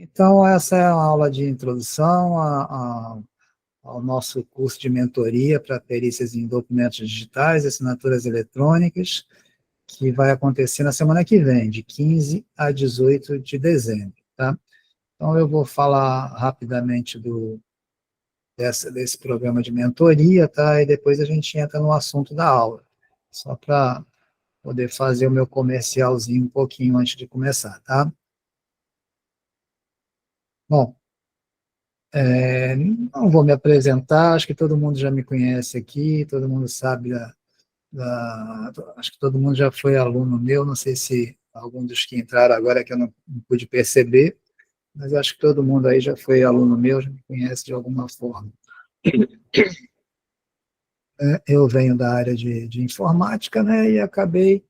Então, essa é a aula de introdução ao nosso curso de mentoria para perícias em documentos digitais e assinaturas eletrônicas, que vai acontecer na semana que vem, de 15 a 18 de dezembro, tá? Então, eu vou falar rapidamente desse programa de mentoria, tá? E depois a gente entra no assunto da aula, só para poder fazer o meu comercialzinho um pouquinho antes de começar, tá? Bom, não vou me apresentar, acho que todo mundo já me conhece aqui, todo mundo sabe acho que todo mundo já foi aluno meu, não sei se algum dos que entraram agora que eu não pude perceber, mas acho que todo mundo aí já foi aluno meu, já me conhece de alguma forma. Eu venho da área de informática, né, e acabei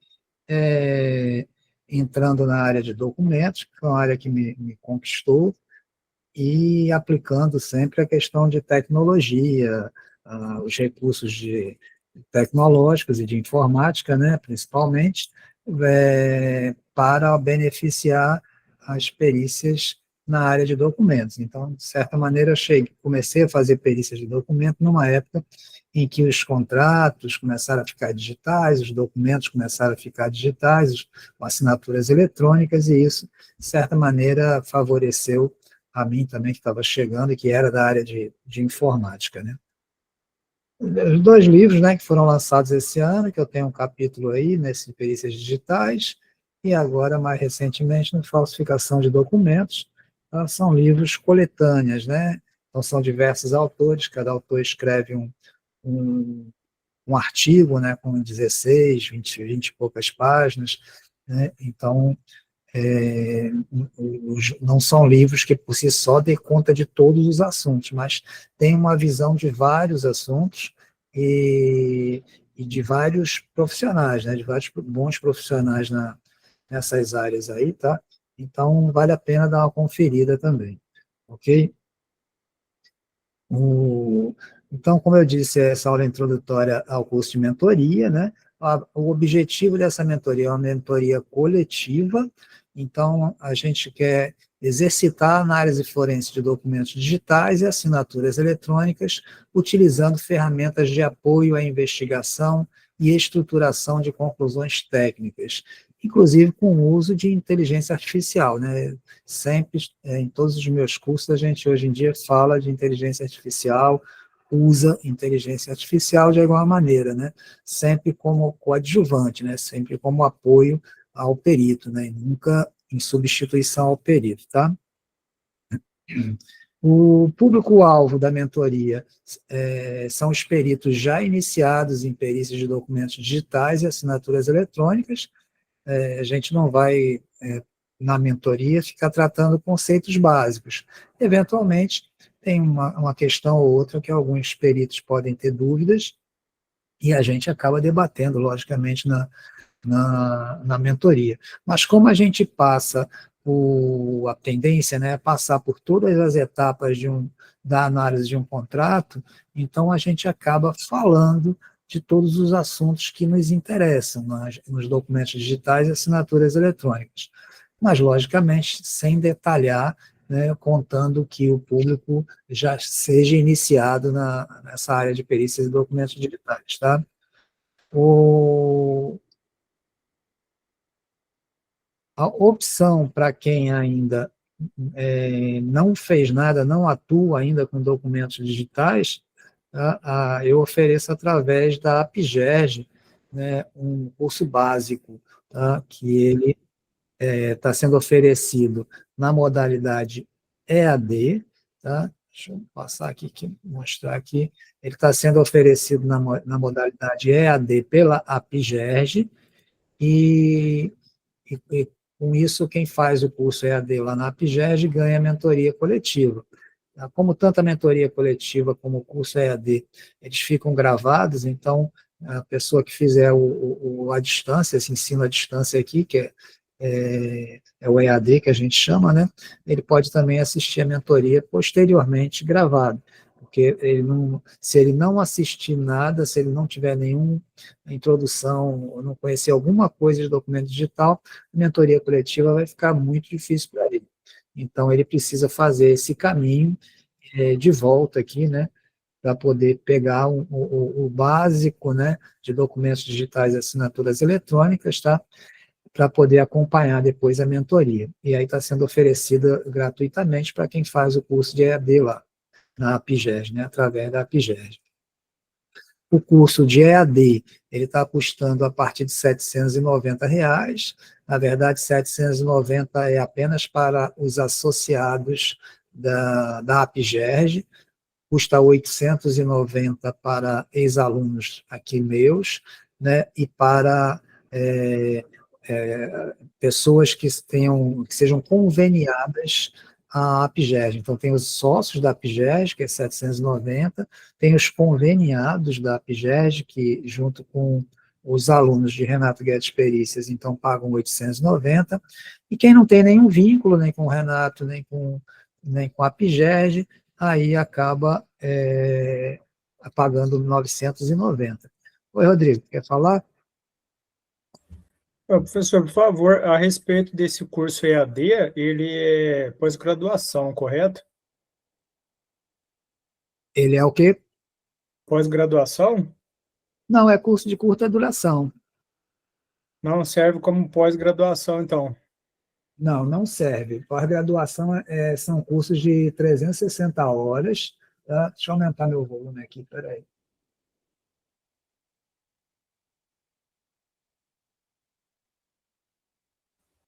é, entrando na área de documentos, que é uma área que me conquistou, e aplicando sempre a questão de tecnologia, os recursos tecnológicos e de informática, né, principalmente, para beneficiar as perícias na área de documentos. Então, de certa maneira, comecei a fazer perícias de documento numa época em que os contratos começaram a ficar digitais, os documentos começaram a ficar digitais, com assinaturas eletrônicas, e isso, de certa maneira, favoreceu a mim também, que estava chegando e que era da área de informática, né? Os dois livros, né, que foram lançados esse ano, que eu tenho um capítulo aí, nesse Perícias Digitais, e agora, mais recentemente, no Falsificação de Documentos, são livros coletâneas, né? Então, são diversos autores, cada autor escreve um, um artigo, né, com 16, 20 e poucas páginas, né? Então, não são livros que por si só dê conta de todos os assuntos, mas tem uma visão de vários assuntos e de vários profissionais, né, de vários bons profissionais nessas áreas aí, tá? Então, vale a pena dar uma conferida também, ok? O, então, como eu disse, essa aula introdutória ao curso de mentoria, né? O objetivo dessa mentoria é uma mentoria coletiva, então a gente quer exercitar a análise forense de documentos digitais e assinaturas eletrônicas, utilizando ferramentas de apoio à investigação e estruturação de conclusões técnicas, inclusive com o uso de inteligência artificial, né? Sempre, em todos os meus cursos, a gente hoje em dia fala de inteligência artificial, usa inteligência artificial de alguma maneira, né? Sempre como coadjuvante, né? Sempre como apoio ao perito, né? E nunca em substituição ao perito, tá? O público-alvo da mentoria são os peritos já iniciados em perícias de documentos digitais e assinaturas eletrônicas. A gente não vai, na mentoria, ficar tratando conceitos básicos. Eventualmente, tem uma questão ou outra que alguns peritos podem ter dúvidas, e a gente acaba debatendo, logicamente, na mentoria. Mas como a gente passa a tendência, né, é passar por todas as etapas da análise de um contrato, então a gente acaba falando de todos os assuntos que nos interessam nos documentos digitais e assinaturas eletrônicas. Mas, logicamente, sem detalhar, né, contando que o público já seja iniciado nessa área de perícias e documentos digitais, tá? O, A opção para quem ainda não fez nada, não atua ainda com documentos digitais, eu ofereço através da Apgerge, né, um curso básico, tá, que ele está sendo oferecido na modalidade EAD, tá? Deixa eu passar aqui, mostrar aqui. Ele está sendo oferecido na modalidade EAD pela Apgerge, e com isso, quem faz o curso EAD lá na Apgerge ganha mentoria coletiva. Como tanto a mentoria coletiva como o curso EAD, eles ficam gravados, então a pessoa que fizer a distância, esse ensino à distância aqui, que é o EAD que a gente chama, né? Ele pode também assistir a mentoria posteriormente gravado, porque se ele não assistir nada, se ele não tiver nenhuma introdução, ou não conhecer alguma coisa de documento digital, a mentoria coletiva vai ficar muito difícil para ele. então ele precisa fazer esse caminho de volta aqui, né, para poder pegar o básico, né, de documentos digitais e assinaturas eletrônicas, tá, para poder acompanhar depois a mentoria. E aí está sendo oferecida gratuitamente para quem faz o curso de EAD lá, na APGES, né, através da APGES. O curso de EAD, ele está custando a partir de R$ 790. Na verdade, 790 é apenas para os associados da APGERG, custa 890 para ex-alunos aqui meus, né, e para pessoas que sejam conveniadas à APGERG. Então, tem os sócios da APGERG, que é 790, tem os conveniados da APGERG, que, junto com os alunos de Renato Guedes Perícias, então, pagam 890, e quem não tem nenhum vínculo, nem com o Renato, nem com a APGERG, aí acaba pagando 990. Oi, Rodrigo, quer falar? Professor, por favor, a respeito desse curso EAD, ele é pós-graduação, correto? Ele é o quê? Pós-graduação? Não, é curso de curta duração. Não serve como pós-graduação, então. Não, não serve. Pós-graduação são cursos de 360 horas. Tá? Deixa eu aumentar meu volume aqui, peraí.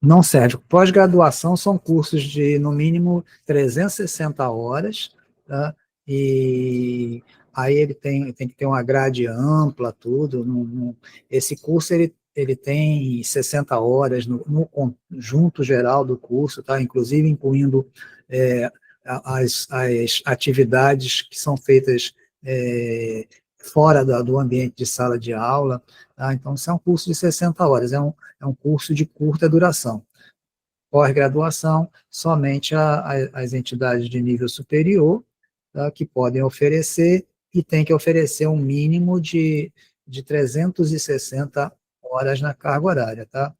Não serve. Pós-graduação são cursos de, no mínimo, 360 horas, tá? E aí ele tem que ter uma grade ampla, tudo. Esse curso, ele tem 60 horas no conjunto geral do curso, tá? Inclusive incluindo é, as atividades que são feitas fora do ambiente de sala de aula, tá? Então, isso é um curso de 60 horas, é um curso de curta duração. Pós-graduação, somente as entidades de nível superior, tá, que podem oferecer, e tem que oferecer um mínimo de 360 horas na carga horária, tá?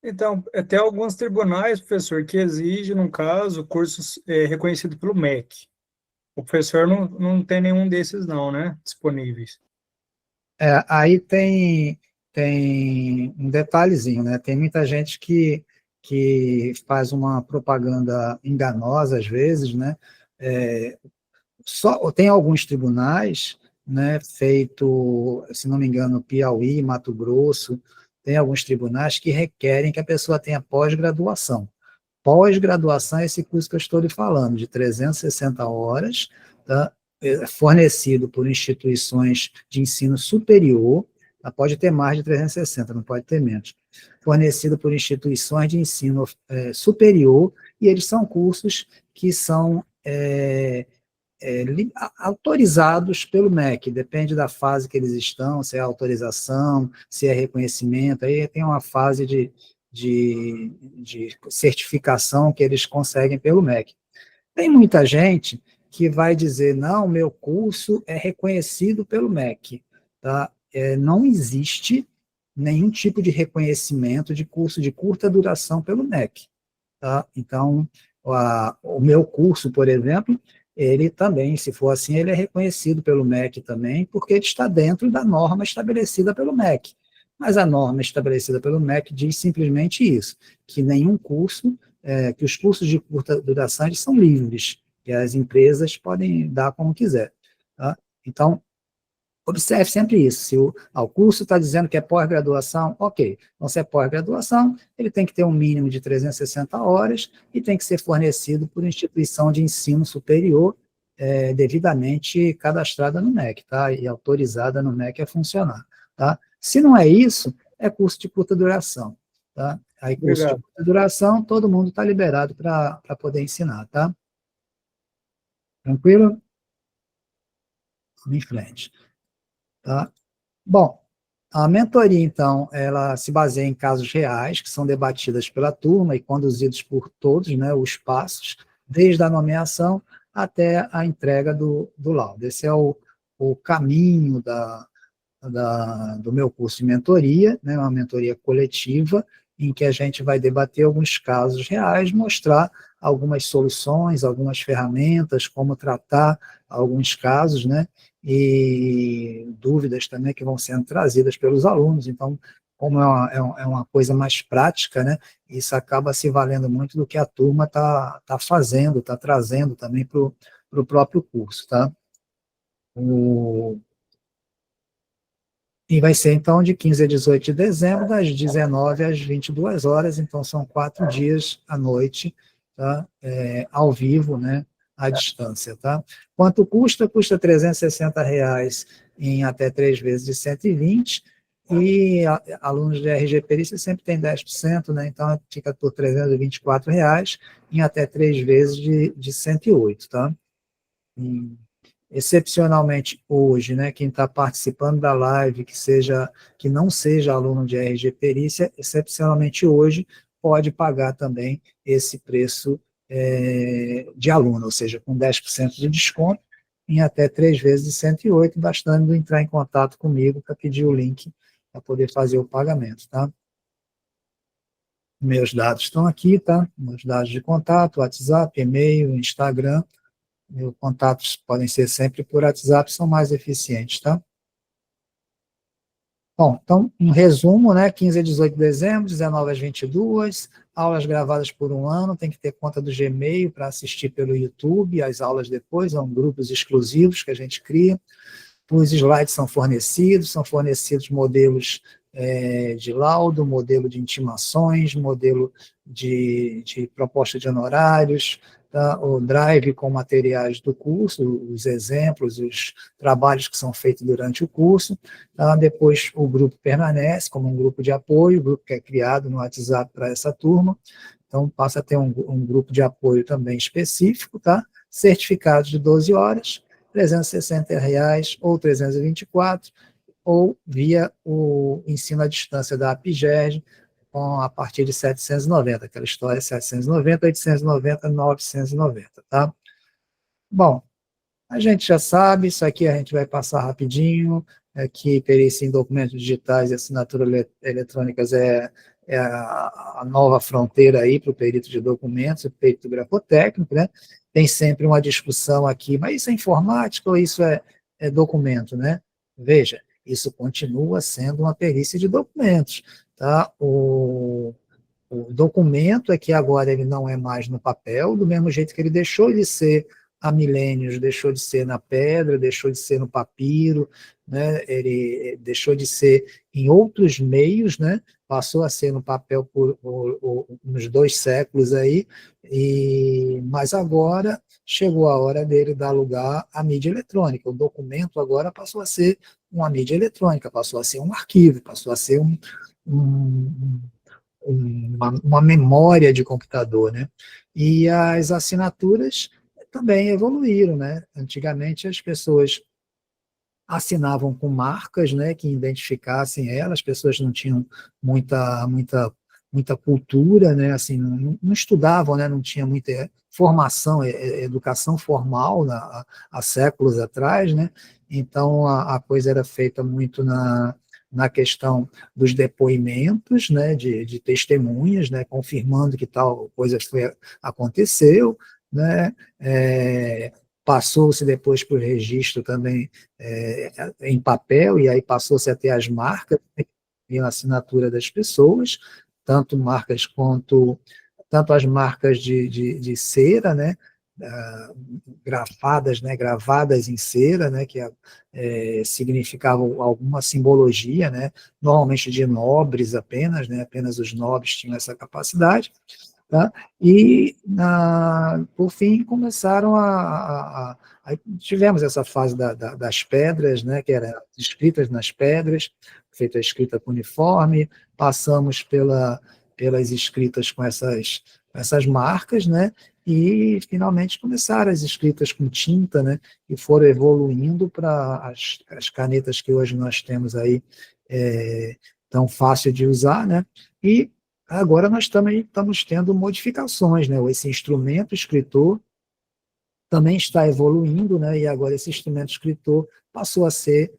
Então, até alguns tribunais, professor, que exigem, no caso, cursos reconhecidos pelo MEC. O professor não tem nenhum desses, não, né? Disponíveis. Aí tem um detalhezinho, né? Tem muita gente que faz uma propaganda enganosa, às vezes, né? É, tem alguns tribunais, né, feito, se não me engano, Piauí, Mato Grosso, tem alguns tribunais que requerem que a pessoa tenha pós-graduação. Pós-graduação é esse curso que eu estou lhe falando, de 360 horas, tá, fornecido por instituições de ensino superior, tá, pode ter mais de 360, não pode ter menos, fornecido por instituições de ensino superior, e eles são cursos que são autorizados pelo MEC, depende da fase que eles estão, se é autorização, se é reconhecimento, aí tem uma fase de certificação que eles conseguem pelo MEC. Tem muita gente que vai dizer, não, meu curso é reconhecido pelo MEC, tá? Não existe nenhum tipo de reconhecimento de curso de curta duração pelo MEC, tá? Então, o meu curso, por exemplo, ele também, se for assim, ele é reconhecido pelo MEC também, porque ele está dentro da norma estabelecida pelo MEC. Mas a norma estabelecida pelo MEC diz simplesmente isso, que nenhum curso, que os cursos de curta duração eles são livres, e as empresas podem dar como quiser. Tá? Então, observe sempre isso. Se o curso está dizendo que é pós-graduação, ok. Então, se é pós-graduação, ele tem que ter um mínimo de 360 horas e tem que ser fornecido por instituição de ensino superior devidamente cadastrada no MEC, tá? E autorizada no MEC a funcionar, tá? Se não é isso, é curso de curta duração, tá? Aí, curso de Obrigado. curta duração, todo mundo está liberado para poder ensinar, tá? Tranquilo? Vamos em frente. Tá? Bom, a mentoria, então, ela se baseia em casos reais, que são debatidas pela turma e conduzidos por todos, né, os passos, desde a nomeação até a entrega do laudo. Esse é o caminho do meu curso de mentoria, né, uma mentoria coletiva, em que a gente vai debater alguns casos reais, mostrar algumas soluções, algumas ferramentas, como tratar alguns casos, né? E dúvidas também que vão sendo trazidas pelos alunos. Então, como é uma coisa mais prática, né? Isso acaba se valendo muito do que a turma tá fazendo, está trazendo também para o próprio curso, tá? E vai ser, então, de 15 a 18 de dezembro, das 19 às 22 horas, então são 4 dias à noite, tá? Ao vivo, né? À distância, tá? Quanto custa? Custa R$ 360 em até 3 vezes de 120, e alunos de RG Perícia sempre tem 10%, né? Então fica por R$ 324 em até 3 vezes de 108, tá? Excepcionalmente hoje, né, quem está participando da live, que não seja aluno de RG Perícia, excepcionalmente hoje, pode pagar também esse preço de aluno, ou seja, com 10% de desconto, em até 3 vezes de 108, bastando entrar em contato comigo para pedir o link para poder fazer o pagamento, tá? Meus dados estão aqui, tá? Meus dados de contato, WhatsApp, e-mail, Instagram. Meus contatos podem ser sempre por WhatsApp, são mais eficientes, tá? Bom, então, um resumo, né? 15 a 18 de dezembro, 19 às 22, aulas gravadas por um ano, tem que ter conta do Gmail para assistir pelo YouTube, as aulas depois, são grupos exclusivos que a gente cria. Os slides são fornecidos modelos de laudo, modelo de intimações, modelo de proposta de honorários, tá? O drive com materiais do curso, os exemplos, os trabalhos que são feitos durante o curso. Tá? Depois o grupo permanece como um grupo de apoio, o grupo que é criado no WhatsApp para essa turma. Então passa a ter um grupo de apoio também específico, tá? Certificados de 12 horas, R$ 360 ou 324, ou via o ensino à distância da APGERG, a partir de 790, aquela história 790, 890, 990, tá? Bom, a gente já sabe, isso aqui a gente vai passar rapidinho, que perícia em documentos digitais e assinaturas eletrônicas é a nova fronteira aí para o perito de documentos, o perito grafotécnico, né? Tem sempre uma discussão aqui, mas isso é informática ou isso é documento, né? Veja, isso continua sendo uma perícia de documentos, tá? O documento é que agora ele não é mais no papel, do mesmo jeito que ele deixou de ser há milênios, deixou de ser na pedra, deixou de ser no papiro, né? Ele deixou de ser em outros meios, né? Passou a ser no papel por uns 2 séculos aí, mas agora chegou a hora dele dar lugar à mídia eletrônica. O documento agora passou a ser uma mídia eletrônica, passou a ser um arquivo, passou a ser um, uma memória de computador, né? E as assinaturas também evoluíram, né? Antigamente as pessoas assinavam com marcas, né, que identificassem elas, as pessoas não tinham muita cultura, né, assim, não estudavam, né, não tinha muita formação, educação formal há séculos atrás, né, então a coisa era feita muito na questão dos depoimentos, né, de testemunhas, né, confirmando que tal coisa aconteceu, né, passou-se depois para o registro também em papel, e aí passou-se a ter as marcas, né, e a assinatura das pessoas, tanto marcas tanto as marcas de cera, né, grafadas, né, gravadas em cera, né, que significavam alguma simbologia, né, normalmente de nobres apenas, né, apenas os nobres tinham essa capacidade, tá? E, por fim, começaram aí tivemos essa fase das pedras, né, que eram escritas nas pedras, feita a escrita cuneiforme, passamos pelas escritas com essas marcas, né, e finalmente começaram as escritas com tinta, né, e foram evoluindo para as canetas que hoje nós temos aí, tão fácil de usar, né, e agora nós também estamos tendo modificações, né? Esse instrumento escritor também está evoluindo, né? E agora esse instrumento escritor passou a ser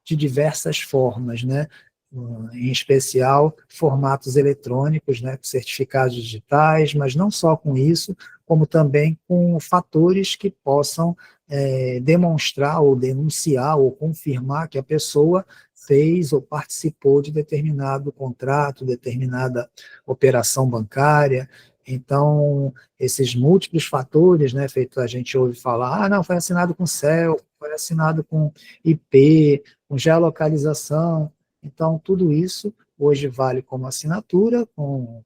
de diversas formas, né? em especial formatos eletrônicos, né, certificados digitais, mas não só com isso, como também com fatores que possam demonstrar ou denunciar ou confirmar que a pessoa fez ou participou de determinado contrato, determinada operação bancária. Então, esses múltiplos fatores, né, feito a gente ouve falar, não, foi assinado com CEL, foi assinado com IP, com geolocalização. Então, tudo isso hoje vale como assinatura, com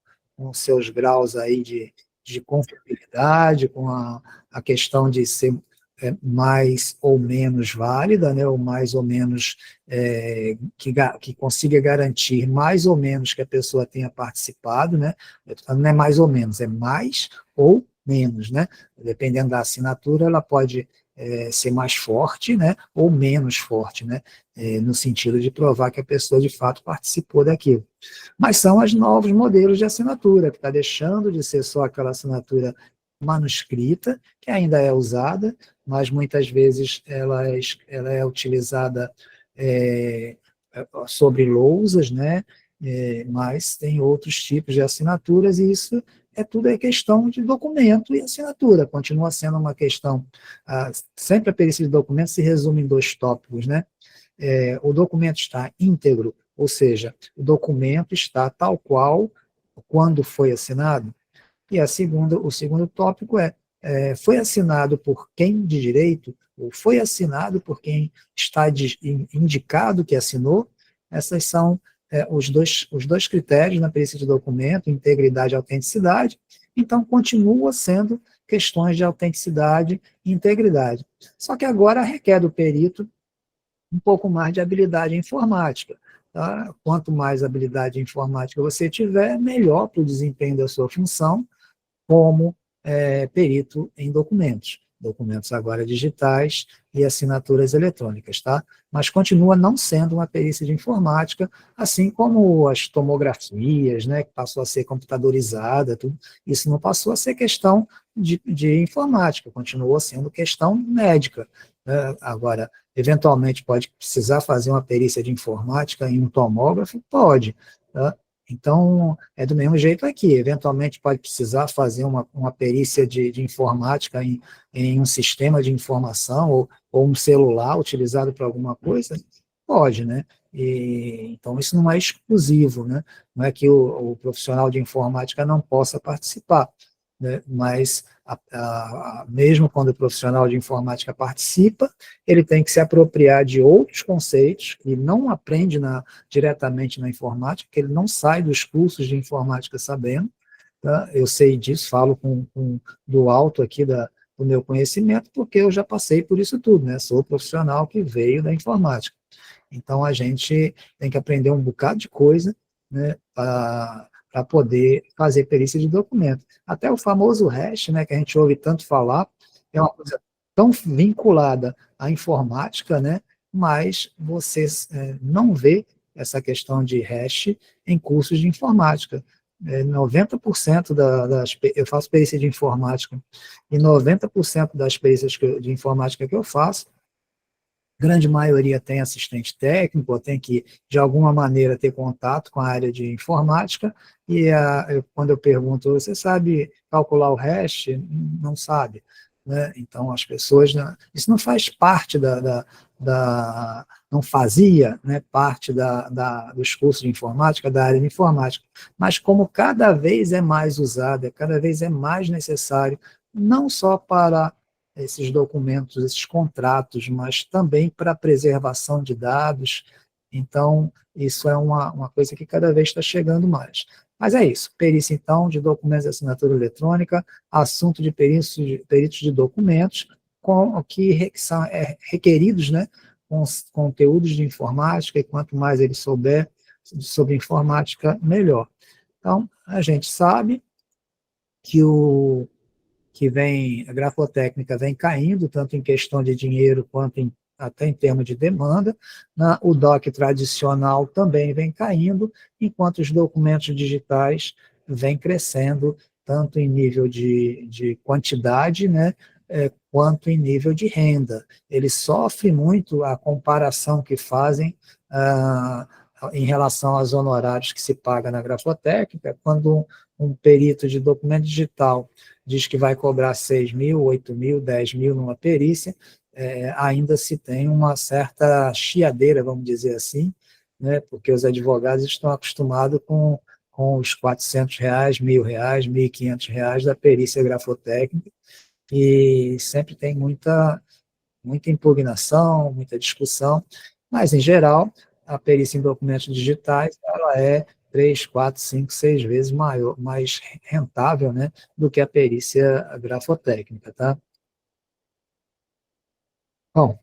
seus graus aí de confiabilidade, com a questão de ser mais ou menos válida, né, ou mais ou menos que consiga garantir mais ou menos que a pessoa tenha participado, né, não é mais ou menos, é mais ou menos, né, dependendo da assinatura, ela pode ser mais forte, né, ou menos forte, né, no sentido de provar que a pessoa de fato participou daquilo. Mas são os novos modelos de assinatura, que está deixando de ser só aquela assinatura manuscrita, que ainda é usada, mas muitas vezes ela é utilizada sobre lousas, né? Mas tem outros tipos de assinaturas, e isso tudo é questão de documento e assinatura, continua sendo uma questão, sempre a perícia de documento se resume em 2 tópicos, né? O documento está íntegro, ou seja, o documento está tal qual quando foi assinado. E o segundo tópico foi assinado por quem de direito, ou foi assinado por quem está indicado que assinou. Essas são os dois critérios na perícia de documento, integridade e autenticidade. Então, continua sendo questões de autenticidade e integridade. Só que agora requer do perito um pouco mais de habilidade informática. Tá? Quanto mais habilidade informática você tiver, melhor para o desempenho da sua função como perito em documentos. Documentos agora digitais e assinaturas eletrônicas, tá? Mas continua não sendo uma perícia de informática, assim como as tomografias, né, que passou a ser computadorizada, tudo. Isso não passou a ser questão de informática, continuou sendo questão médica. Agora, eventualmente pode precisar fazer uma perícia de informática em um tomógrafo? Pode, tá? Então, é do mesmo jeito aqui, eventualmente pode precisar fazer uma perícia de informática em um sistema de informação ou um celular utilizado para alguma coisa? Pode, né? Então, isso não é exclusivo, né? Não é que o profissional de informática não possa participar, né? Mas mesmo quando o profissional de informática participa, ele tem que se apropriar de outros conceitos que não aprende diretamente na informática, que ele não sai dos cursos de informática sabendo, tá? Eu sei disso, falo do alto aqui do meu conhecimento, porque eu já passei por isso tudo, né? Sou profissional que veio da informática. Então, a gente tem que aprender um bocado de coisa, né, para poder fazer perícia de documento. Até o famoso hash, né, que a gente ouve tanto falar, é uma coisa tão vinculada à informática, né, mas você não vê essa questão de hash em cursos de informática. 90% eu faço perícia de informática, e 90% das perícias de informática que eu faço, grande maioria tem assistente técnico, ou tem que, de alguma maneira, ter contato com a área de informática, e quando eu pergunto, você sabe calcular o hash? Não sabe, né? Então, as pessoas, isso não faz parte não fazia, né, parte dos cursos de informática, da área de informática, mas como cada vez é mais usado, cada vez é mais necessário, não só para esses documentos, esses contratos, mas também para a preservação de dados. Então, isso é uma coisa que cada vez está chegando mais. Mas é isso, perícia, então, de documentos de assinatura eletrônica, assunto de peritos de documentos, que são requeridos, né, com conteúdos de informática, e quanto mais ele souber sobre informática, melhor. Então, a gente sabe que a grafotécnica vem caindo, tanto em questão de dinheiro quanto até em termos de demanda, o DOC tradicional também vem caindo, enquanto os documentos digitais vêm crescendo, tanto em nível de quantidade, né, quanto em nível de renda. Ele sofre muito a comparação que fazem em relação aos honorários que se paga na grafotécnica, quando um perito de documento digital diz que vai cobrar 6 mil, 8 mil, 10 mil numa perícia, ainda se tem uma certa chiadeira, vamos dizer assim, né, porque os advogados estão acostumados com os R$ 400, R$ 1.000, R$ 1.500 da perícia grafotécnica, e sempre tem muita impugnação, muita discussão, mas, em geral, a perícia em documentos digitais ela é 3, 4, 5, 6 vezes maior, mais rentável, né, do que a perícia grafotécnica, tá? Bom,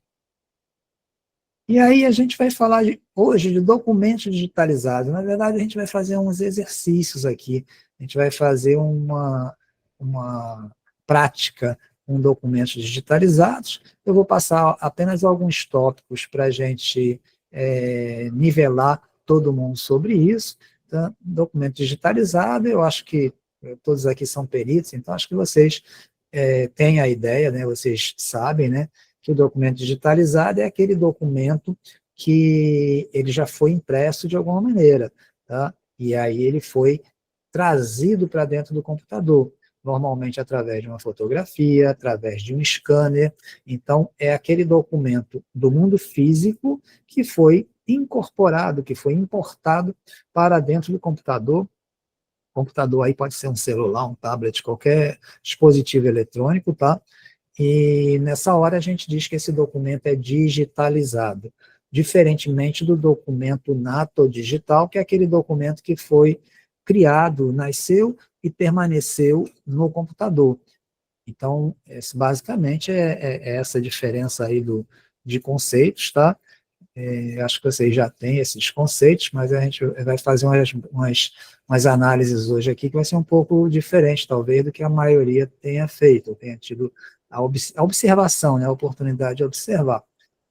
e aí a gente vai falar hoje de documentos digitalizados. Na verdade, a gente vai fazer uns exercícios aqui. A gente vai fazer uma prática com documentos digitalizados. Eu vou passar apenas alguns tópicos para a gente nivelar todo mundo sobre isso. Então, documento digitalizado, eu acho que todos aqui são peritos, então acho que vocês têm a ideia, né, vocês sabem, né, que o documento digitalizado é aquele documento que ele já foi impresso de alguma maneira, tá? E aí ele foi trazido para dentro do computador, normalmente através de uma fotografia, através de um scanner. Então, é aquele documento do mundo físico que foi incorporado, que foi importado para dentro do computador. Computador aí pode ser um celular, um tablet, qualquer dispositivo eletrônico, tá? E nessa hora a gente diz que esse documento é digitalizado, diferentemente do documento nato digital, que é aquele documento que foi criado, nasceu e permaneceu no computador. Então, basicamente é essa diferença aí de conceitos, tá? Acho que vocês já têm esses conceitos, mas a gente vai fazer umas análises hoje aqui que vai ser um pouco diferente, talvez, do que a maioria tenha feito, tenha tido a observação, né, a oportunidade de observar.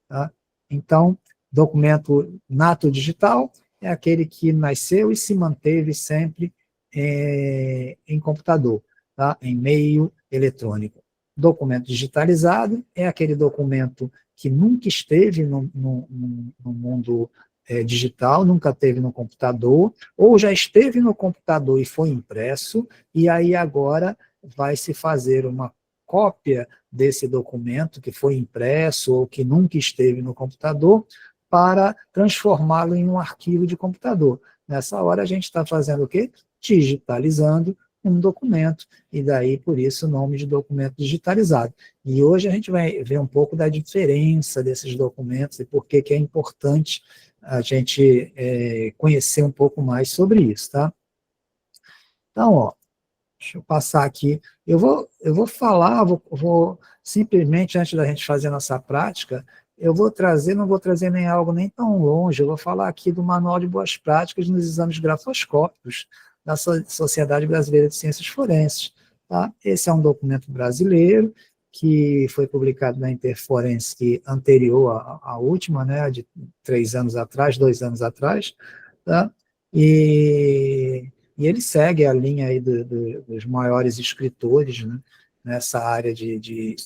Tá? Então, documento nato digital é aquele que nasceu e se manteve sempre em computador, tá? Em meio eletrônico. Documento digitalizado é aquele documento que nunca esteve no mundo digital, nunca esteve no computador, ou já esteve no computador e foi impresso, e aí agora vai se fazer uma cópia desse documento que foi impresso ou que nunca esteve no computador para transformá-lo em um arquivo de computador. Nessa hora a gente está fazendo o quê? Digitalizando um documento, e daí, por isso, o nome de documento digitalizado. E hoje a gente vai ver um pouco da diferença desses documentos e por que é importante a gente conhecer um pouco mais sobre isso, tá? Então, ó, deixa eu passar aqui. Eu vou falar, vou simplesmente, antes da gente fazer a nossa prática, eu vou trazer, não vou trazer nem algo nem tão longe, eu vou falar aqui do Manual de Boas Práticas nos Exames Grafoscópicos da Sociedade Brasileira de Ciências Forenses. Tá? Esse é um documento brasileiro que foi publicado na Interforense anterior à última, né, de 3 anos atrás, 2 anos atrás, tá? E ele segue a linha aí dos maiores escritores, né, nessa área de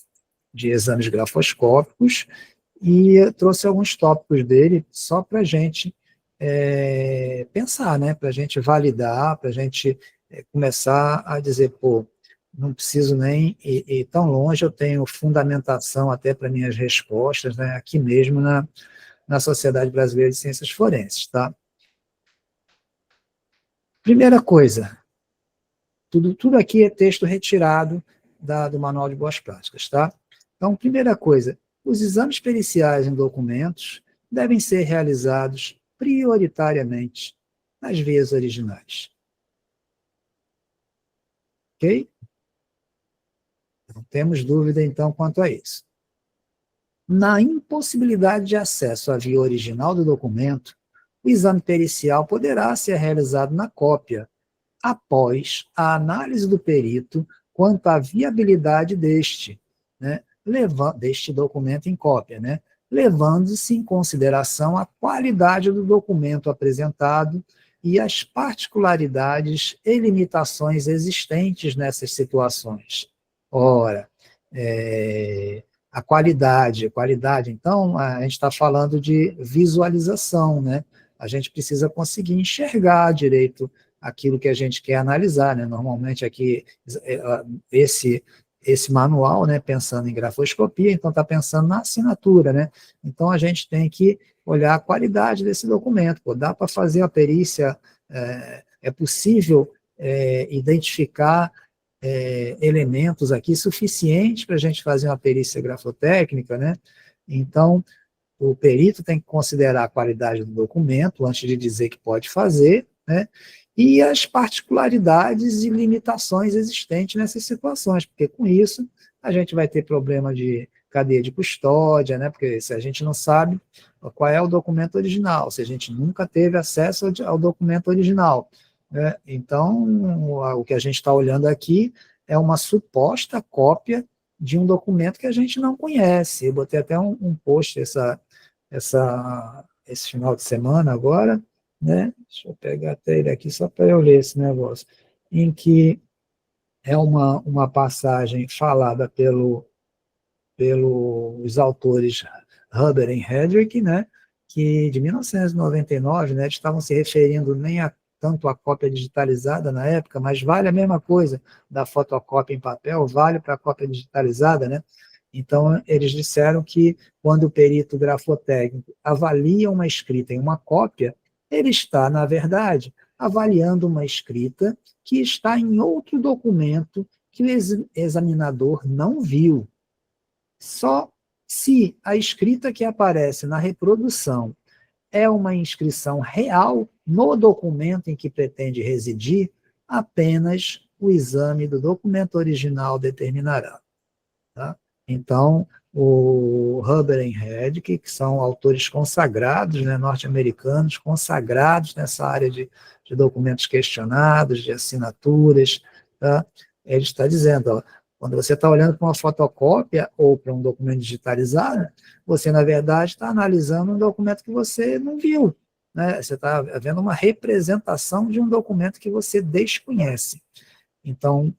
exames grafoscópicos, e eu trouxe alguns tópicos dele só para a gente pensar, né, para a gente validar, para a gente começar a dizer, pô, não preciso nem ir tão longe, eu tenho fundamentação até para minhas respostas, né, aqui mesmo na Sociedade Brasileira de Ciências Forenses, tá? Primeira coisa, tudo aqui é texto retirado do Manual de Boas Práticas, tá? Então, primeira coisa, os exames periciais em documentos devem ser realizados prioritariamente nas vias originais. Ok? Não temos dúvida, então, quanto a isso. Na impossibilidade de acesso à via original do documento, o exame pericial poderá ser realizado na cópia, após a análise do perito quanto à viabilidade deste, né, deste documento em cópia, né, levando-se em consideração a qualidade do documento apresentado e as particularidades e limitações existentes nessas situações. Ora, a qualidade, então, a gente está falando de visualização, né? a gente precisa conseguir enxergar direito aquilo que a gente quer analisar, né? Normalmente aqui, esse manual, né, pensando em grafoscopia, então está pensando na assinatura, né? Então a gente tem que olhar a qualidade desse documento. Pô, dá para fazer a perícia, é possível identificar elementos aqui suficientes para a gente fazer uma perícia grafotécnica, né? Então, o perito tem que considerar a qualidade do documento antes de dizer que pode fazer, né? E as particularidades e limitações existentes nessas situações, porque com isso a gente vai ter problema de cadeia de custódia, né? Porque se a gente não sabe qual é o documento original, se a gente nunca teve acesso ao documento original, né? Então, o que a gente está olhando aqui é uma suposta cópia de um documento que a gente não conhece. Eu botei até um post esse final de semana agora, né? Deixa eu pegar até ele aqui só para eu ler esse negócio, em que é uma passagem falada pelos autores Huber e Hedrick, né? Que de 1999, né? Eles estavam se referindo nem a tanto a cópia digitalizada na época, mas vale a mesma coisa da fotocópia em papel, vale para a cópia digitalizada, né? Então, eles disseram que quando o perito grafotécnico avalia uma escrita em uma cópia, ele está, na verdade, avaliando uma escrita que está em outro documento que o examinador não viu. Só se a escrita que aparece na reprodução é uma inscrição real no documento em que pretende residir, apenas o exame do documento original determinará. Tá? Então, o Huber e Hedrick, que são autores consagrados, né, norte-americanos, consagrados nessa área de documentos questionados, de assinaturas, tá? Ele está dizendo, ó, quando você está olhando para uma fotocópia ou para um documento digitalizado, você, na verdade, está analisando um documento que você não viu, né? Você está vendo uma representação de um documento que você desconhece. Então,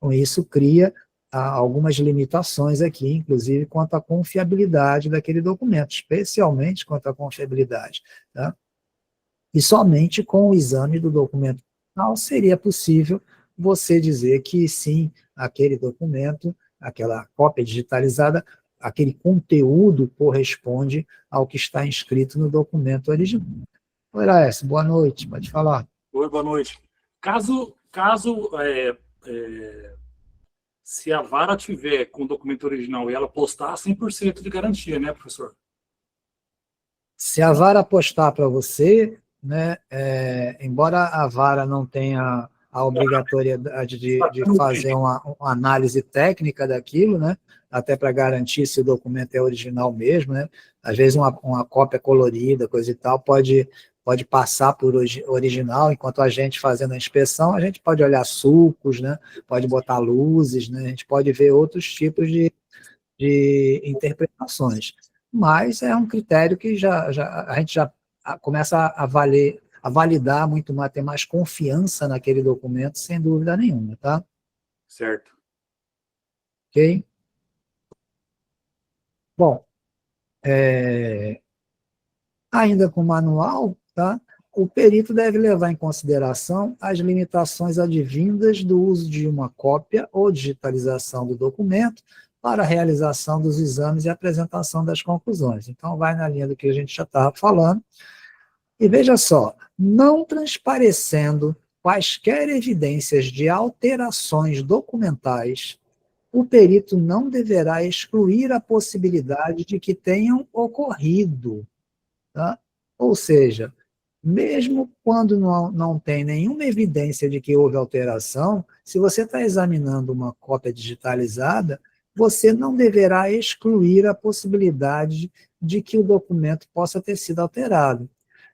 com isso, cria algumas limitações aqui, inclusive quanto à confiabilidade daquele documento, especialmente quanto à confiabilidade. Tá? E somente com o exame do documento final seria possível você dizer que sim, aquele documento, aquela cópia digitalizada, aquele conteúdo corresponde ao que está inscrito no documento original. Oi, Laércio, boa noite, pode falar. Oi, boa noite. Caso se a vara tiver com o documento original e ela postar, 100% de garantia, né, professor? Se a vara apostar para você, né, embora a vara não tenha a obrigatoriedade de fazer uma análise técnica daquilo, né, até para garantir se o documento é original mesmo, né, às vezes uma cópia colorida, coisa e tal, pode passar por original, enquanto a gente fazendo a inspeção, a gente pode olhar sulcos, né, pode botar luzes, né, a gente pode ver outros tipos de interpretações. Mas é um critério que a gente já começa a validar muito mais, ter mais confiança naquele documento, sem dúvida nenhuma, tá? Certo. Ok? Bom, ainda com o manual, tá? O perito deve levar em consideração as limitações advindas do uso de uma cópia ou digitalização do documento para a realização dos exames e apresentação das conclusões. Então, vai na linha do que a gente já estava falando. E veja só, não transparecendo quaisquer evidências de alterações documentais, o perito não deverá excluir a possibilidade de que tenham ocorrido. Tá? Ou seja, mesmo quando não tem nenhuma evidência de que houve alteração, se você está examinando uma cópia digitalizada, você não deverá excluir a possibilidade de que o documento possa ter sido alterado,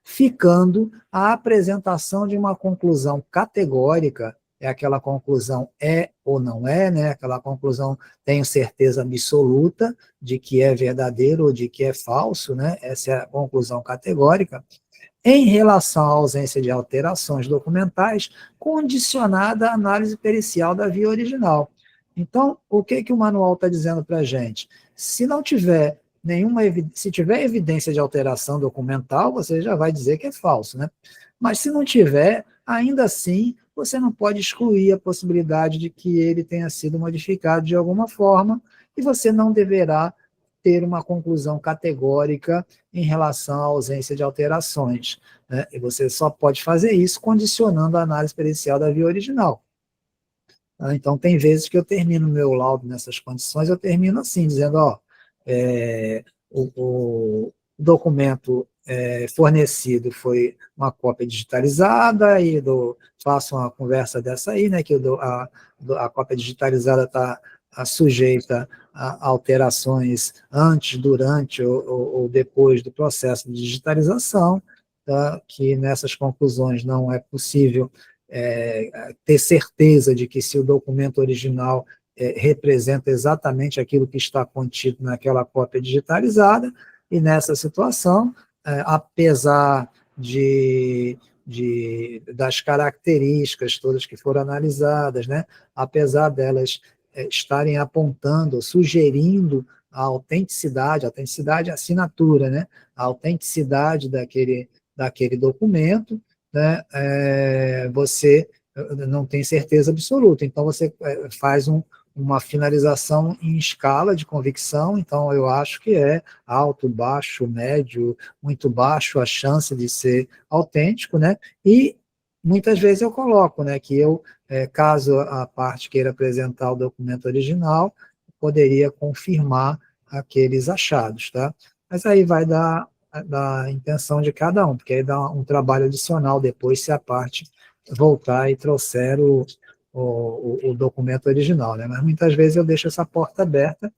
ficando a apresentação de uma conclusão categórica, é aquela conclusão é ou não é, né? Aquela conclusão tenho certeza absoluta de que é verdadeiro ou de que é falso, né? Essa é a conclusão categórica, em relação à ausência de alterações documentais, condicionada à análise pericial da via original. Então, o que o manual está dizendo para a gente? Se não tiver se tiver evidência de alteração documental, você já vai dizer que é falso, né? Mas se não tiver, ainda assim, você não pode excluir a possibilidade de que ele tenha sido modificado de alguma forma, e você não deverá ter uma conclusão categórica em relação à ausência de alterações, né? E você só pode fazer isso condicionando a análise pericial da via original. Então, tem vezes que eu termino meu laudo nessas condições, eu termino assim, dizendo, ó, o documento fornecido foi uma cópia digitalizada, e faço uma conversa dessa aí, né, que a cópia digitalizada está sujeita a alterações antes, durante ou depois do processo de digitalização, tá, que nessas conclusões não é possível ter certeza de que se o documento original representa exatamente aquilo que está contido naquela cópia digitalizada, e nessa situação, apesar das características todas que foram analisadas, né, apesar delas estarem apontando, sugerindo a autenticidade é assinatura, né, a autenticidade daquele documento, né, você não tem certeza absoluta. Então, você faz uma finalização em escala de convicção. Então, eu acho que é alto, baixo, médio, muito baixo a chance de ser autêntico, né? E muitas vezes eu coloco, né, que caso a parte queira apresentar o documento original, poderia confirmar aqueles achados, tá? Mas aí vai da intenção de cada um, porque aí dá um trabalho adicional depois se a parte voltar e trouxer o documento original, né? Mas muitas vezes eu deixo essa porta aberta,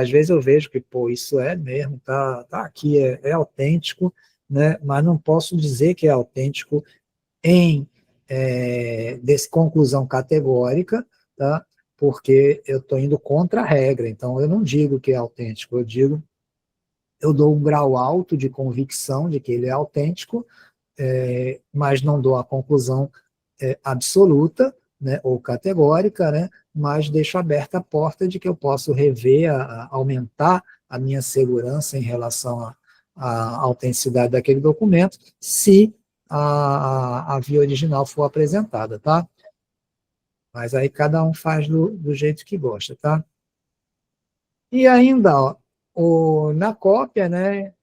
às vezes eu vejo que, pô, isso é mesmo, tá aqui, é autêntico, né? Mas não posso dizer que é autêntico em conclusão categórica, tá? Porque eu estou indo contra a regra, então eu não digo que é autêntico, eu dou um grau alto de convicção de que ele é autêntico, mas não dou a conclusão absoluta, né, ou categórica, né, mas deixo aberta a porta de que eu posso rever, aumentar a minha segurança em relação à autenticidade daquele documento, se a via original for apresentada, tá? Mas aí cada um faz do jeito que gosta, tá? E ainda, ó, na cópia, né,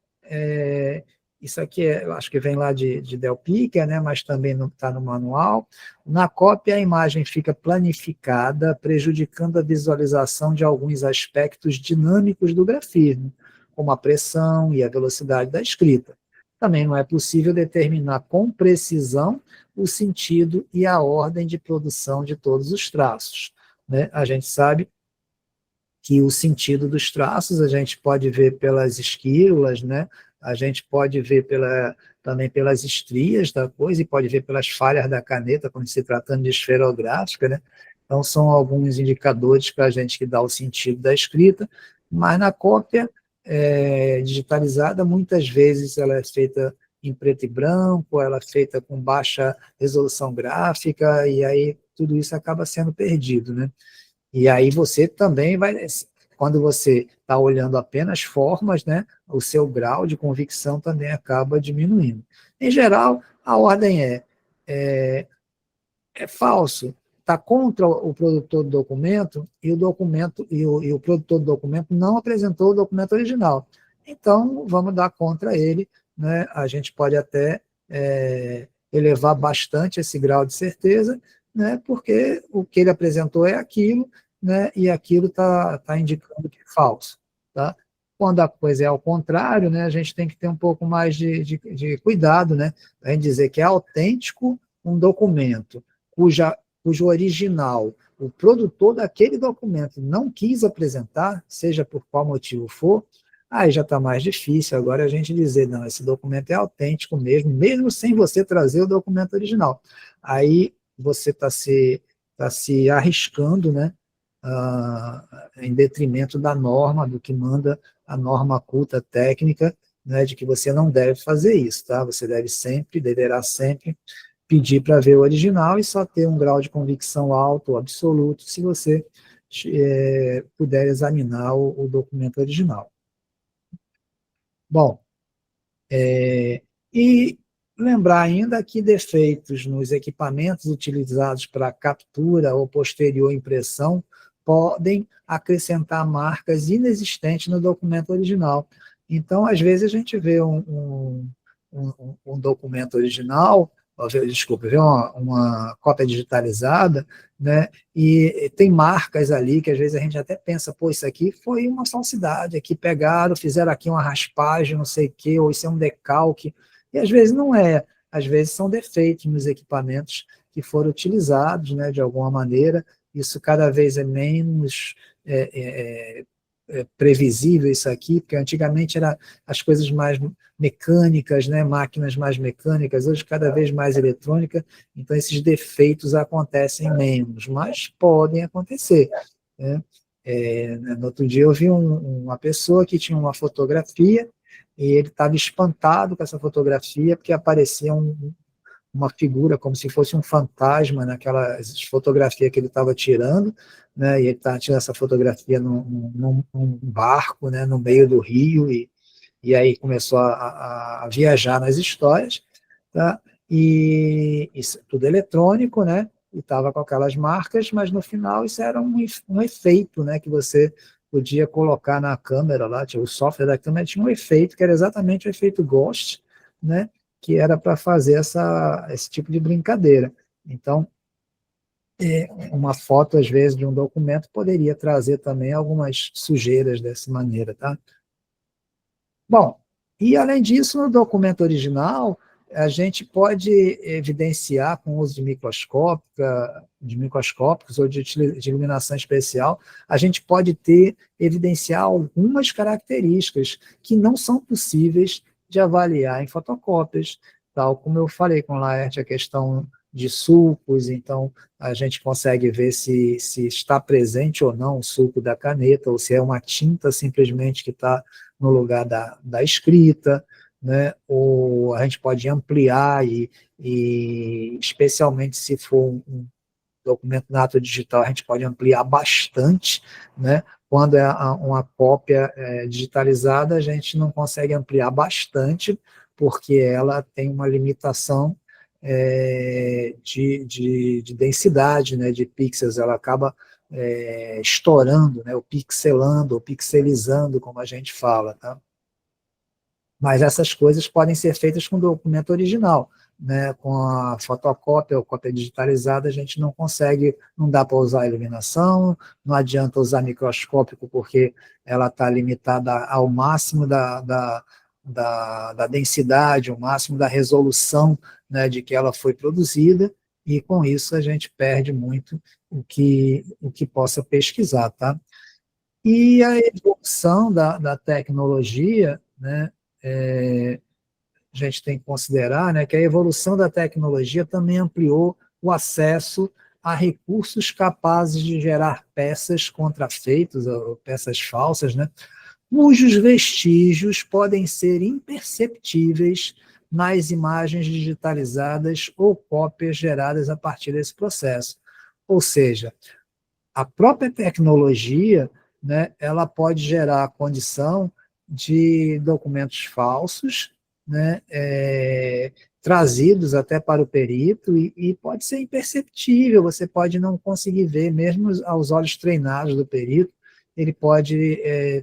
isso aqui eu acho que vem lá de Del Picker, né, mas também não está no manual. Na cópia, a imagem fica planificada, prejudicando a visualização de alguns aspectos dinâmicos do grafismo, como a pressão e a velocidade da escrita. Também não é possível determinar com precisão o sentido e a ordem de produção de todos os traços, né? A gente sabe que o sentido dos traços a gente pode ver pelas esquírulas, né? A gente pode ver também pelas estrias da coisa, e pode ver pelas falhas da caneta, quando se tratando de esferográfica, né? Então, são alguns indicadores para a gente que dá o sentido da escrita, mas na cópia digitalizada, muitas vezes ela é feita em preto e branco, ela é feita com baixa resolução gráfica, e aí tudo isso acaba sendo perdido, né? E aí você também quando você está olhando apenas formas, né, o seu grau de convicção também acaba diminuindo. Em geral, a ordem é falso, está contra o produtor do documento, e o produtor do documento não apresentou o documento original. Então, vamos dar contra ele, né? A gente pode até elevar bastante esse grau de certeza, né, porque o que ele apresentou é aquilo, né, e aquilo está indicando que é falso. Tá? Quando a coisa é ao contrário, né, a gente tem que ter um pouco mais de cuidado, né, para dizer que é autêntico um documento cujo original, o produtor daquele documento não quis apresentar, seja por qual motivo for, aí já está mais difícil agora a gente dizer, não, esse documento é autêntico mesmo sem você trazer o documento original. Aí você está se arriscando, né, em detrimento da norma, do que manda a norma culta técnica, né, de que você não deve fazer isso, tá? Você deverá sempre pedir para ver o original e só ter um grau de convicção alto, absoluto, se você puder examinar o documento original. Bom, e lembrar ainda que defeitos nos equipamentos utilizados para captura ou posterior impressão podem acrescentar marcas inexistentes no documento original. Então, às vezes, a gente vê um documento original, desculpa, vê uma cópia digitalizada, né, e tem marcas ali que às vezes a gente até pensa, pô, isso aqui foi uma falsidade, aqui pegaram, fizeram aqui uma raspagem, não sei o quê, ou isso é um decalque, e às vezes não é, às vezes são defeitos nos equipamentos que foram utilizados, né, de alguma maneira. Isso cada vez é menos previsível isso aqui, porque antigamente era as coisas mais mecânicas, né, máquinas mais mecânicas, hoje cada vez mais eletrônica, então esses defeitos acontecem menos, mas podem acontecer, né? No outro dia eu vi uma pessoa que tinha uma fotografia e ele estava espantado com essa fotografia porque aparecia uma figura como se fosse um fantasma naquela fotografia que ele estava tirando, né, e ele estava tirando essa fotografia num barco, né, no meio do rio, e aí começou a viajar nas histórias, tá? E isso tudo eletrônico, né, e estava com aquelas marcas, mas no final isso era um efeito, né, que você podia colocar na câmera lá, o software da câmera tinha um efeito, que era exatamente o efeito Ghost, né, que era para fazer esse tipo de brincadeira. Então, uma foto, às vezes, de um documento poderia trazer também algumas sujeiras dessa maneira, tá? Bom, e além disso, no documento original, a gente pode evidenciar com o uso de microscópicos ou de iluminação especial, a gente pode evidenciar algumas características que não são possíveis de avaliar em fotocópias, tal como eu falei com o Laerte, a questão de sulcos, então a gente consegue ver se está presente ou não o sulco da caneta, ou se é uma tinta simplesmente que está no lugar da escrita, né? Ou a gente pode ampliar e especialmente se for um documento na ata digital, a gente pode ampliar bastante, né? Quando é uma cópia digitalizada, a gente não consegue ampliar bastante, porque ela tem uma limitação de densidade, né, de pixels, ela acaba estourando, né, ou pixelando, ou pixelizando, como a gente fala, tá? Mas essas coisas podem ser feitas com o documento original, né? Com a fotocópia ou cópia digitalizada, a gente não consegue, não dá para usar iluminação, não adianta usar microscópico, porque ela está limitada ao máximo da densidade, ao máximo da resolução, né, de que ela foi produzida, e com isso a gente perde muito o que possa pesquisar, tá? E a evolução da tecnologia, né, a gente tem que considerar, né, que a evolução da tecnologia também ampliou o acesso a recursos capazes de gerar peças contrafeitas, ou peças falsas, né, cujos vestígios podem ser imperceptíveis nas imagens digitalizadas ou cópias geradas a partir desse processo. Ou seja, a própria tecnologia, né, ela pode gerar a condição de documentos falsos, né, trazidos até para o perito, e pode ser imperceptível, você pode não conseguir ver, mesmo aos olhos treinados do perito, ele pode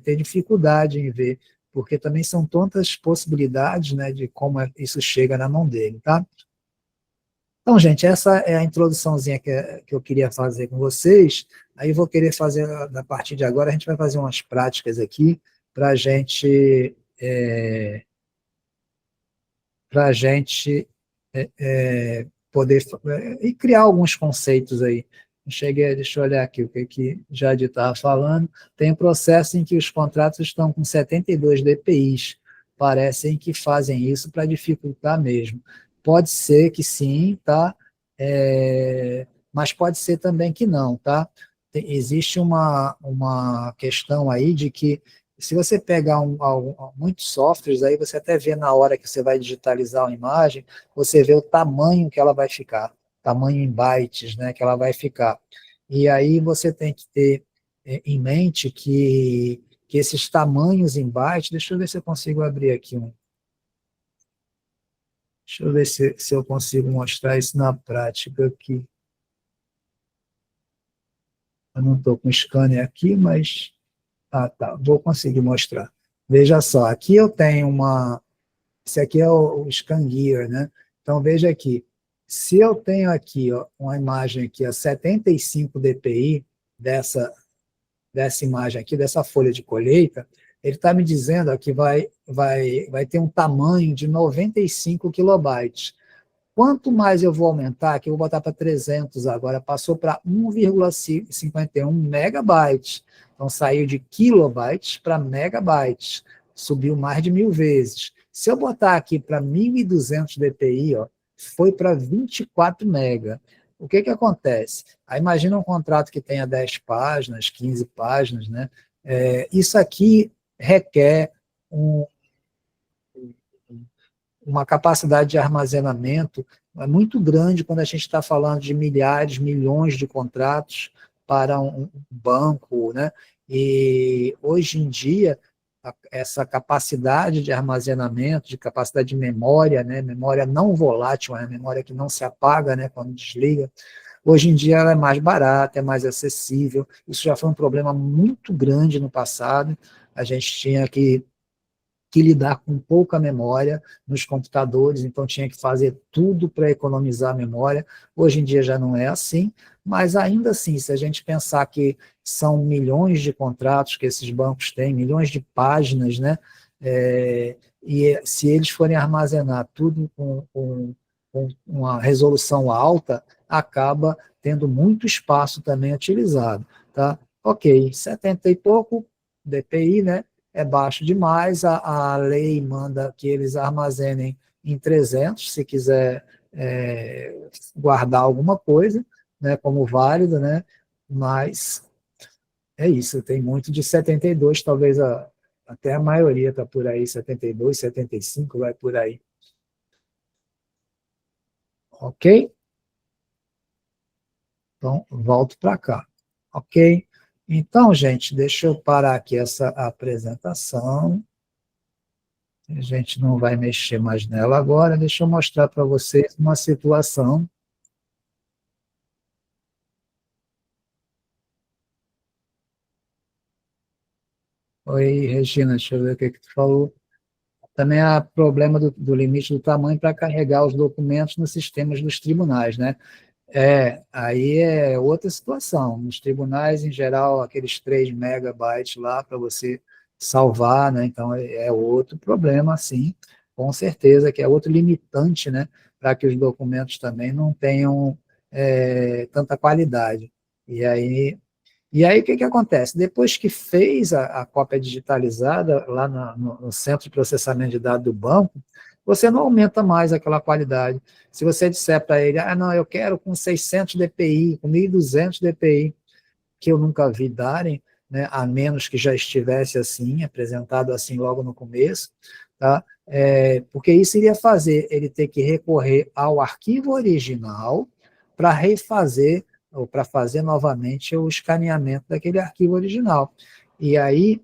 ter dificuldade em ver, porque também são tantas possibilidades, né, de como isso chega na mão dele, tá? Então, gente, essa é a introduçãozinha que eu queria fazer com vocês. Aí vou querer fazer, a partir de agora, a gente vai fazer umas práticas aqui para a gente poder e criar alguns conceitos aí. Deixa eu olhar aqui o que Jadir estava falando. Tem um processo em que os contratos estão com 72 DPIs. Parecem que fazem isso para dificultar mesmo. Pode ser que sim, tá? Mas pode ser também que não, tá? Existe uma questão aí de que se você pegar muitos softwares, aí você até vê na hora que você vai digitalizar uma imagem, você vê o tamanho que ela vai ficar, tamanho em bytes, né, que ela vai ficar. E aí você tem que ter em mente que que esses tamanhos em bytes, deixa eu ver se eu consigo abrir aqui um. Deixa eu ver se eu consigo mostrar isso na prática aqui. Eu não estou com o scanner aqui, mas... Ah, tá, vou conseguir mostrar. Veja só, aqui eu tenho uma... Esse aqui é o Scan Gear, né? Então, veja aqui. Se eu tenho aqui ó, uma imagem aqui a 75 dpi dessa imagem aqui, dessa folha de colheita, ele está me dizendo ó, que vai ter um tamanho de 95 kilobytes. Quanto mais eu vou aumentar, aqui eu vou botar para 300 agora, passou para 1,51 megabytes. Então, saiu de kilobytes para megabytes. Subiu mais de 1000 vezes. Se eu botar aqui para 1.200 dpi, ó, foi para 24 mega. O que acontece? Aí imagina um contrato que tenha 10 páginas, 15 páginas, né? Isso aqui requer uma capacidade de armazenamento muito grande quando a gente está falando de milhares, milhões de contratos para um banco, né? E hoje em dia, essa capacidade de armazenamento, de capacidade de memória, né? Memória não volátil, é memória que não se apaga, né? Quando desliga, hoje em dia ela é mais barata, é mais acessível. Isso já foi um problema muito grande no passado, a gente tinha que lidar com pouca memória nos computadores, então tinha que fazer tudo para economizar a memória. Hoje em dia já não é assim, mas ainda assim, se a gente pensar que são milhões de contratos que esses bancos têm, milhões de páginas, né? E se eles forem armazenar tudo com uma resolução alta, acaba tendo muito espaço também utilizado, tá? Ok, 70 e pouco dpi, né? É baixo demais, a lei manda que eles armazenem em 300, se quiser guardar alguma coisa, né, como válido, né, mas é isso, tem muito de 72, talvez até a maioria está por aí, 72, 75, vai por aí. Ok? Então, volto para cá. Ok? Então, gente, deixa eu parar aqui essa apresentação. A gente não vai mexer mais nela agora. Deixa eu mostrar para vocês uma situação. Oi, Regina, deixa eu ver o que tu falou. Também há problema do limite do tamanho para carregar os documentos nos sistemas dos tribunais, né? Aí é outra situação. Nos tribunais, em geral, aqueles 3 megabytes lá para você salvar, né? Então, é outro problema, sim, com certeza, que é outro limitante, né? Para que os documentos também não tenham tanta qualidade. E aí o que acontece? Depois que fez a cópia digitalizada lá no centro de processamento de dados do banco, você não aumenta mais aquela qualidade. Se você disser para ele, não, eu quero com 600 dpi, com 1.200 dpi, que eu nunca vi darem, né, a menos que já estivesse assim, apresentado assim logo no começo, tá? Porque isso iria fazer ele ter que recorrer ao arquivo original para refazer, ou para fazer novamente o escaneamento daquele arquivo original. E aí,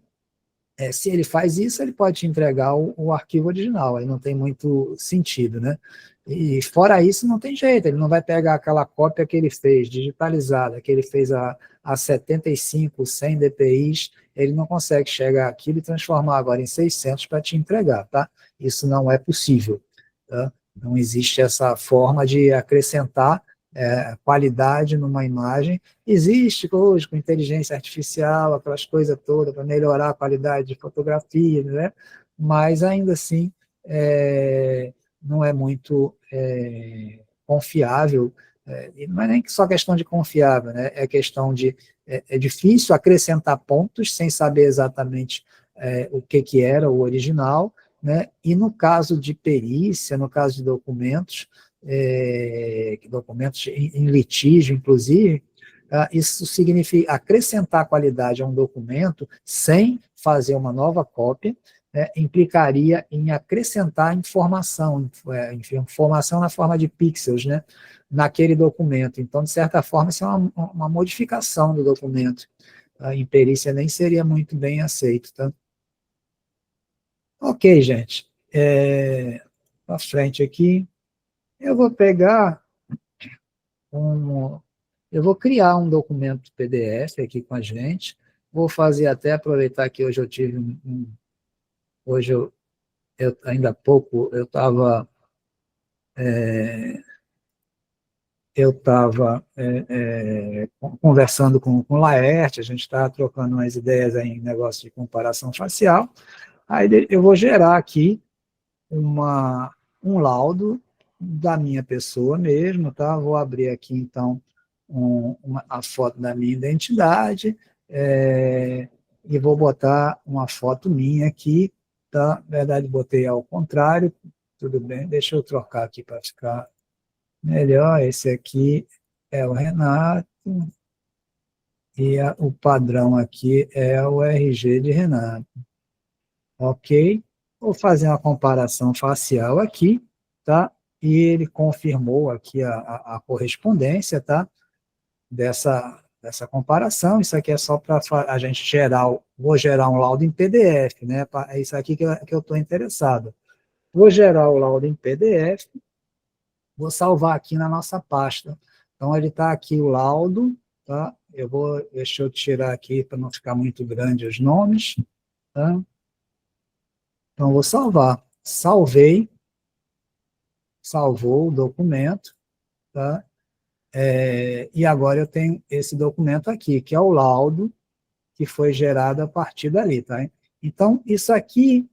se ele faz isso, ele pode te entregar o arquivo original, aí não tem muito sentido, né? E fora isso, não tem jeito, ele não vai pegar aquela cópia que ele fez, digitalizada, que ele fez a 75, 100 dpi, ele não consegue chegar aquilo e transformar agora em 600 para te entregar, tá? Isso não é possível, tá? Não existe essa forma de acrescentar qualidade numa imagem. Existe hoje com inteligência artificial, aquelas coisas todas para melhorar a qualidade de fotografia, né? Mas ainda assim não é muito confiável, não é nem só questão de confiável, né? É questão de, é difícil acrescentar pontos sem saber exatamente o que era o original, né? E no caso de perícia, no caso de documentos em litígio, inclusive, isso significa acrescentar qualidade a um documento sem fazer uma nova cópia, implicaria em acrescentar informação na forma de pixels, né, naquele documento. Então, de certa forma, isso é uma modificação do documento. em perícia nem seria muito bem aceito, tá? Ok, gente. Para frente aqui, eu vou pegar eu vou criar um documento PDF aqui com a gente. Vou fazer até aproveitar que hoje eu tive hoje eu ainda há pouco eu estava conversando com o Laerte, a gente está trocando umas ideias aí em negócio de comparação facial. Aí eu vou gerar aqui um laudo da minha pessoa mesmo, tá? Vou abrir aqui, então, a foto da minha identidade, e vou botar uma foto minha aqui, tá? Na verdade, botei ao contrário, tudo bem, deixa eu trocar aqui para ficar melhor. Esse aqui é o Renato, e o padrão aqui é o RG de Renato. Ok? Vou fazer uma comparação facial aqui, tá? E ele confirmou aqui a correspondência, tá? Dessa comparação. Isso aqui é só para a gente vou gerar um laudo em PDF, né? É isso aqui que eu estou interessado. Vou gerar o laudo em PDF, vou salvar aqui na nossa pasta. Então, ele está aqui o laudo, tá? Deixa eu tirar aqui para não ficar muito grande os nomes, tá? Então, vou salvar. Salvei, salvou o documento, tá? E agora eu tenho esse documento aqui, que é o laudo que foi gerado a partir dali, tá? Então, isso aqui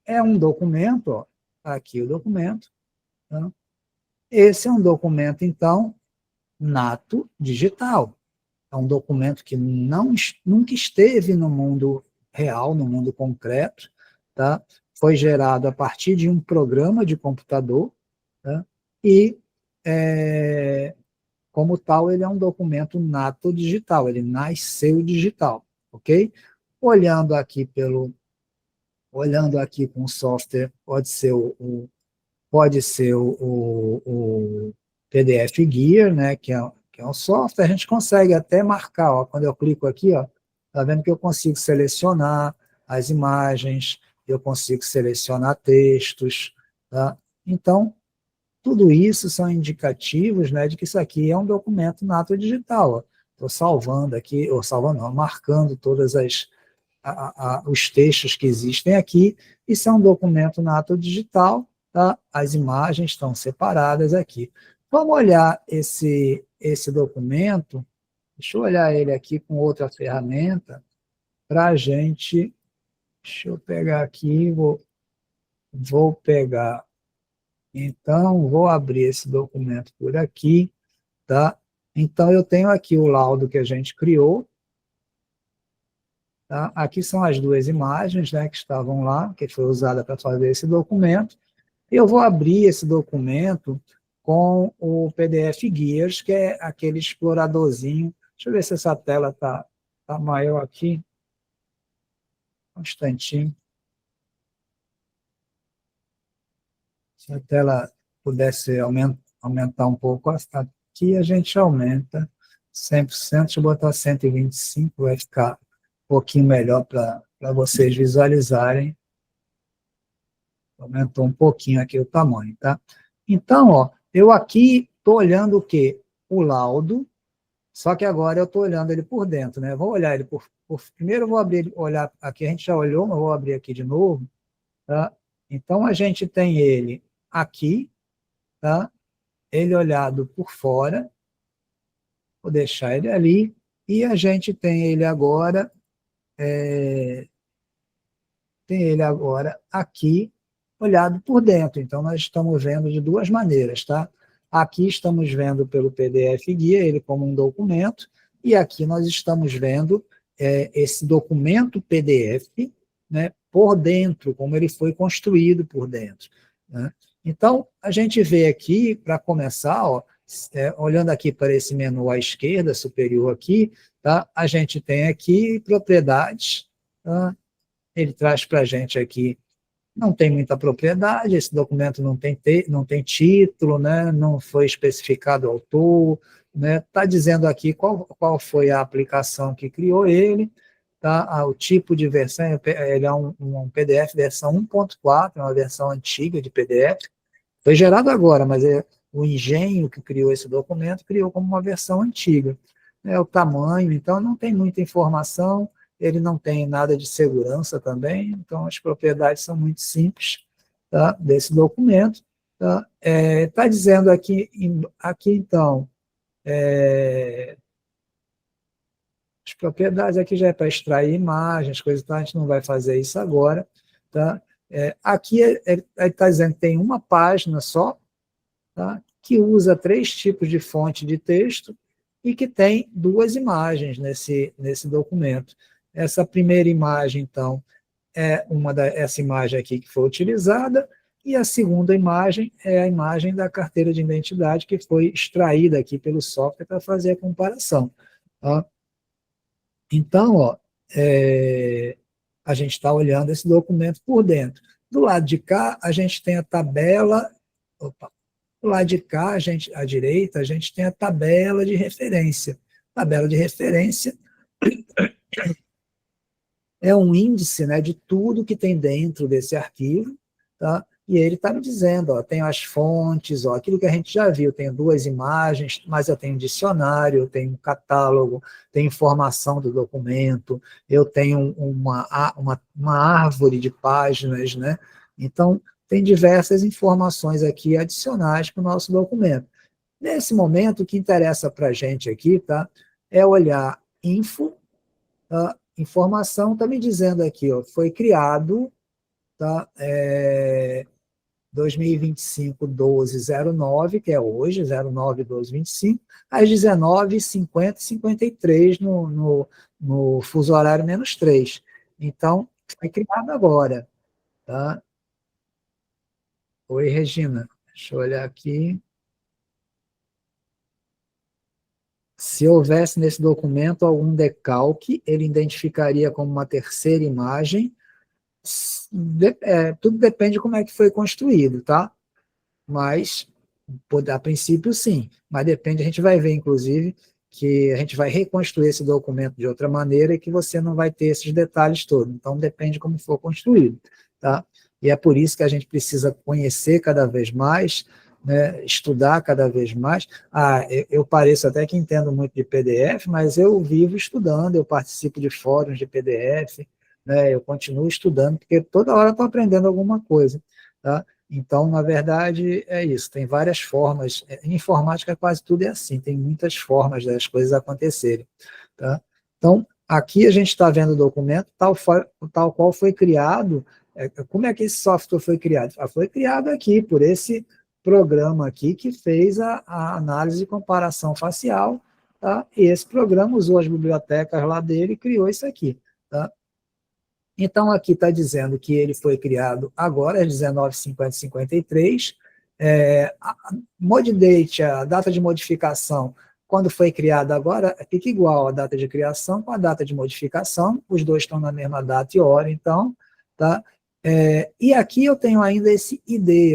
é um documento, ó, tá aqui o documento, tá? Esse é um documento, então, nato digital. É um documento que nunca esteve no mundo real, no mundo concreto, tá? Foi gerado a partir de um programa de computador, tá? E, como tal, ele é um documento nato digital, ele nasceu digital, ok? Olhando aqui com o software, pode ser o PDF Gear, né, que é um software. A gente consegue até marcar, ó, quando eu clico aqui, ó, tá vendo que eu consigo selecionar as imagens, eu consigo selecionar textos, tá? Então, tudo isso são indicativos, né, de que isso aqui é um documento nato digital. Estou salvando aqui, marcando todas os textos que existem aqui. Isso é um documento nato digital, tá? As imagens estão separadas aqui. Vamos olhar esse documento, deixa eu olhar ele aqui com outra ferramenta, para a gente, deixa eu pegar aqui, vou pegar, então, vou abrir esse documento por aqui, tá? Então, eu tenho aqui o laudo que a gente criou, tá? Aqui são as duas imagens, né, que estavam lá, que foi usada para fazer esse documento. Eu vou abrir esse documento com o PDF Gears, que é aquele exploradorzinho. Deixa eu ver se essa tela está maior aqui. Um instantinho. Se a tela pudesse aumentar um pouco, aqui a gente aumenta 100%, deixa eu botar 125, vai ficar um pouquinho melhor para vocês visualizarem. Aumentou um pouquinho aqui o tamanho, tá? Então, ó, eu aqui estou olhando o quê? O laudo, só que agora eu estou olhando ele por dentro, né? Vou olhar ele primeiro eu vou olhar aqui, a gente já olhou, mas eu vou abrir aqui de novo, tá? Então, a gente tem ele aqui, tá? Ele olhado por fora, vou deixar ele ali, e a gente tem ele agora, aqui, olhado por dentro. Então, nós estamos vendo de duas maneiras, tá? Aqui estamos vendo pelo PDF Guia, ele como um documento, e aqui nós estamos vendo esse documento PDF, né, por dentro, como ele foi construído por dentro, né? Então, a gente vê aqui, para começar, ó, olhando aqui para esse menu à esquerda, superior aqui, tá? A gente tem aqui propriedades, tá? Ele traz para a gente aqui, não tem muita propriedade, esse documento não tem título, né? Não foi especificado o autor, né? Está dizendo aqui qual foi a aplicação que criou ele, tá? O tipo de versão, ele é um PDF versão 1.4, é uma versão antiga de PDF, foi gerado agora, mas o engenho que criou esse documento criou como uma versão antiga. O tamanho, então, não tem muita informação, ele não tem nada de segurança também, então as propriedades são muito simples, tá, desse documento. Tá dizendo aqui então, as propriedades aqui já é para extrair imagens, coisas, então a gente não vai fazer isso agora. Tá? Aqui ele está dizendo que tem uma página só, tá? Que usa 3 tipos de fonte de texto e que tem 2 imagens nesse documento. Essa primeira imagem, então, é essa imagem aqui que foi utilizada, e a segunda imagem é a imagem da carteira de identidade que foi extraída aqui pelo software para fazer a comparação. Tá? Então, a gente está olhando esse documento por dentro. Do lado de cá, a gente tem a tabela. Do lado de cá, à direita, a gente tem a tabela de referência. Tabela de referência é um índice, né, de tudo que tem dentro desse arquivo, tá? E ele está me dizendo, tem as fontes, aquilo que a gente já viu, tem 2 imagens, mas eu tenho um dicionário, eu tenho um catálogo, tem informação do documento, eu tenho uma árvore de páginas, né? Então, tem diversas informações aqui adicionais para o nosso documento. Nesse momento, o que interessa para a gente aqui, tá, é olhar info, tá? Informação está me dizendo aqui, foi criado, tá, 2025-12-09, que é hoje, 09-12-25, às 19h50 e 53 no fuso horário -3. Então, foi criado agora. Tá? Oi, Regina. Deixa eu olhar aqui. Se houvesse nesse documento algum decalque, ele identificaria como uma terceira imagem. Tudo depende de como é que foi construído, tá? Mas, a princípio, sim. Mas depende, a gente vai ver, inclusive, que a gente vai reconstruir esse documento de outra maneira e que você não vai ter esses detalhes todos. Então, depende de como for construído, tá? E é por isso que a gente precisa conhecer cada vez mais, né, estudar cada vez mais. Eu pareço até que entendo muito de PDF, mas eu vivo estudando, eu participo de fóruns de PDF, né, eu continuo estudando, porque toda hora estou aprendendo alguma coisa, tá? Então, na verdade, é isso, tem várias formas, em informática quase tudo é assim, tem muitas formas das coisas acontecerem, tá? Então, aqui a gente está vendo o documento tal qual foi criado. Como é que esse software foi criado? Foi criado aqui, por esse programa aqui que fez a análise de comparação facial, tá? E esse programa usou as bibliotecas lá dele e criou isso aqui, tá? Então, aqui está dizendo que ele foi criado agora, às 19h50-53, mod date, a data de modificação, quando foi criado agora, fica igual a data de criação com a data de modificação, os dois estão na mesma data e hora, então, tá? E aqui eu tenho ainda esse ID,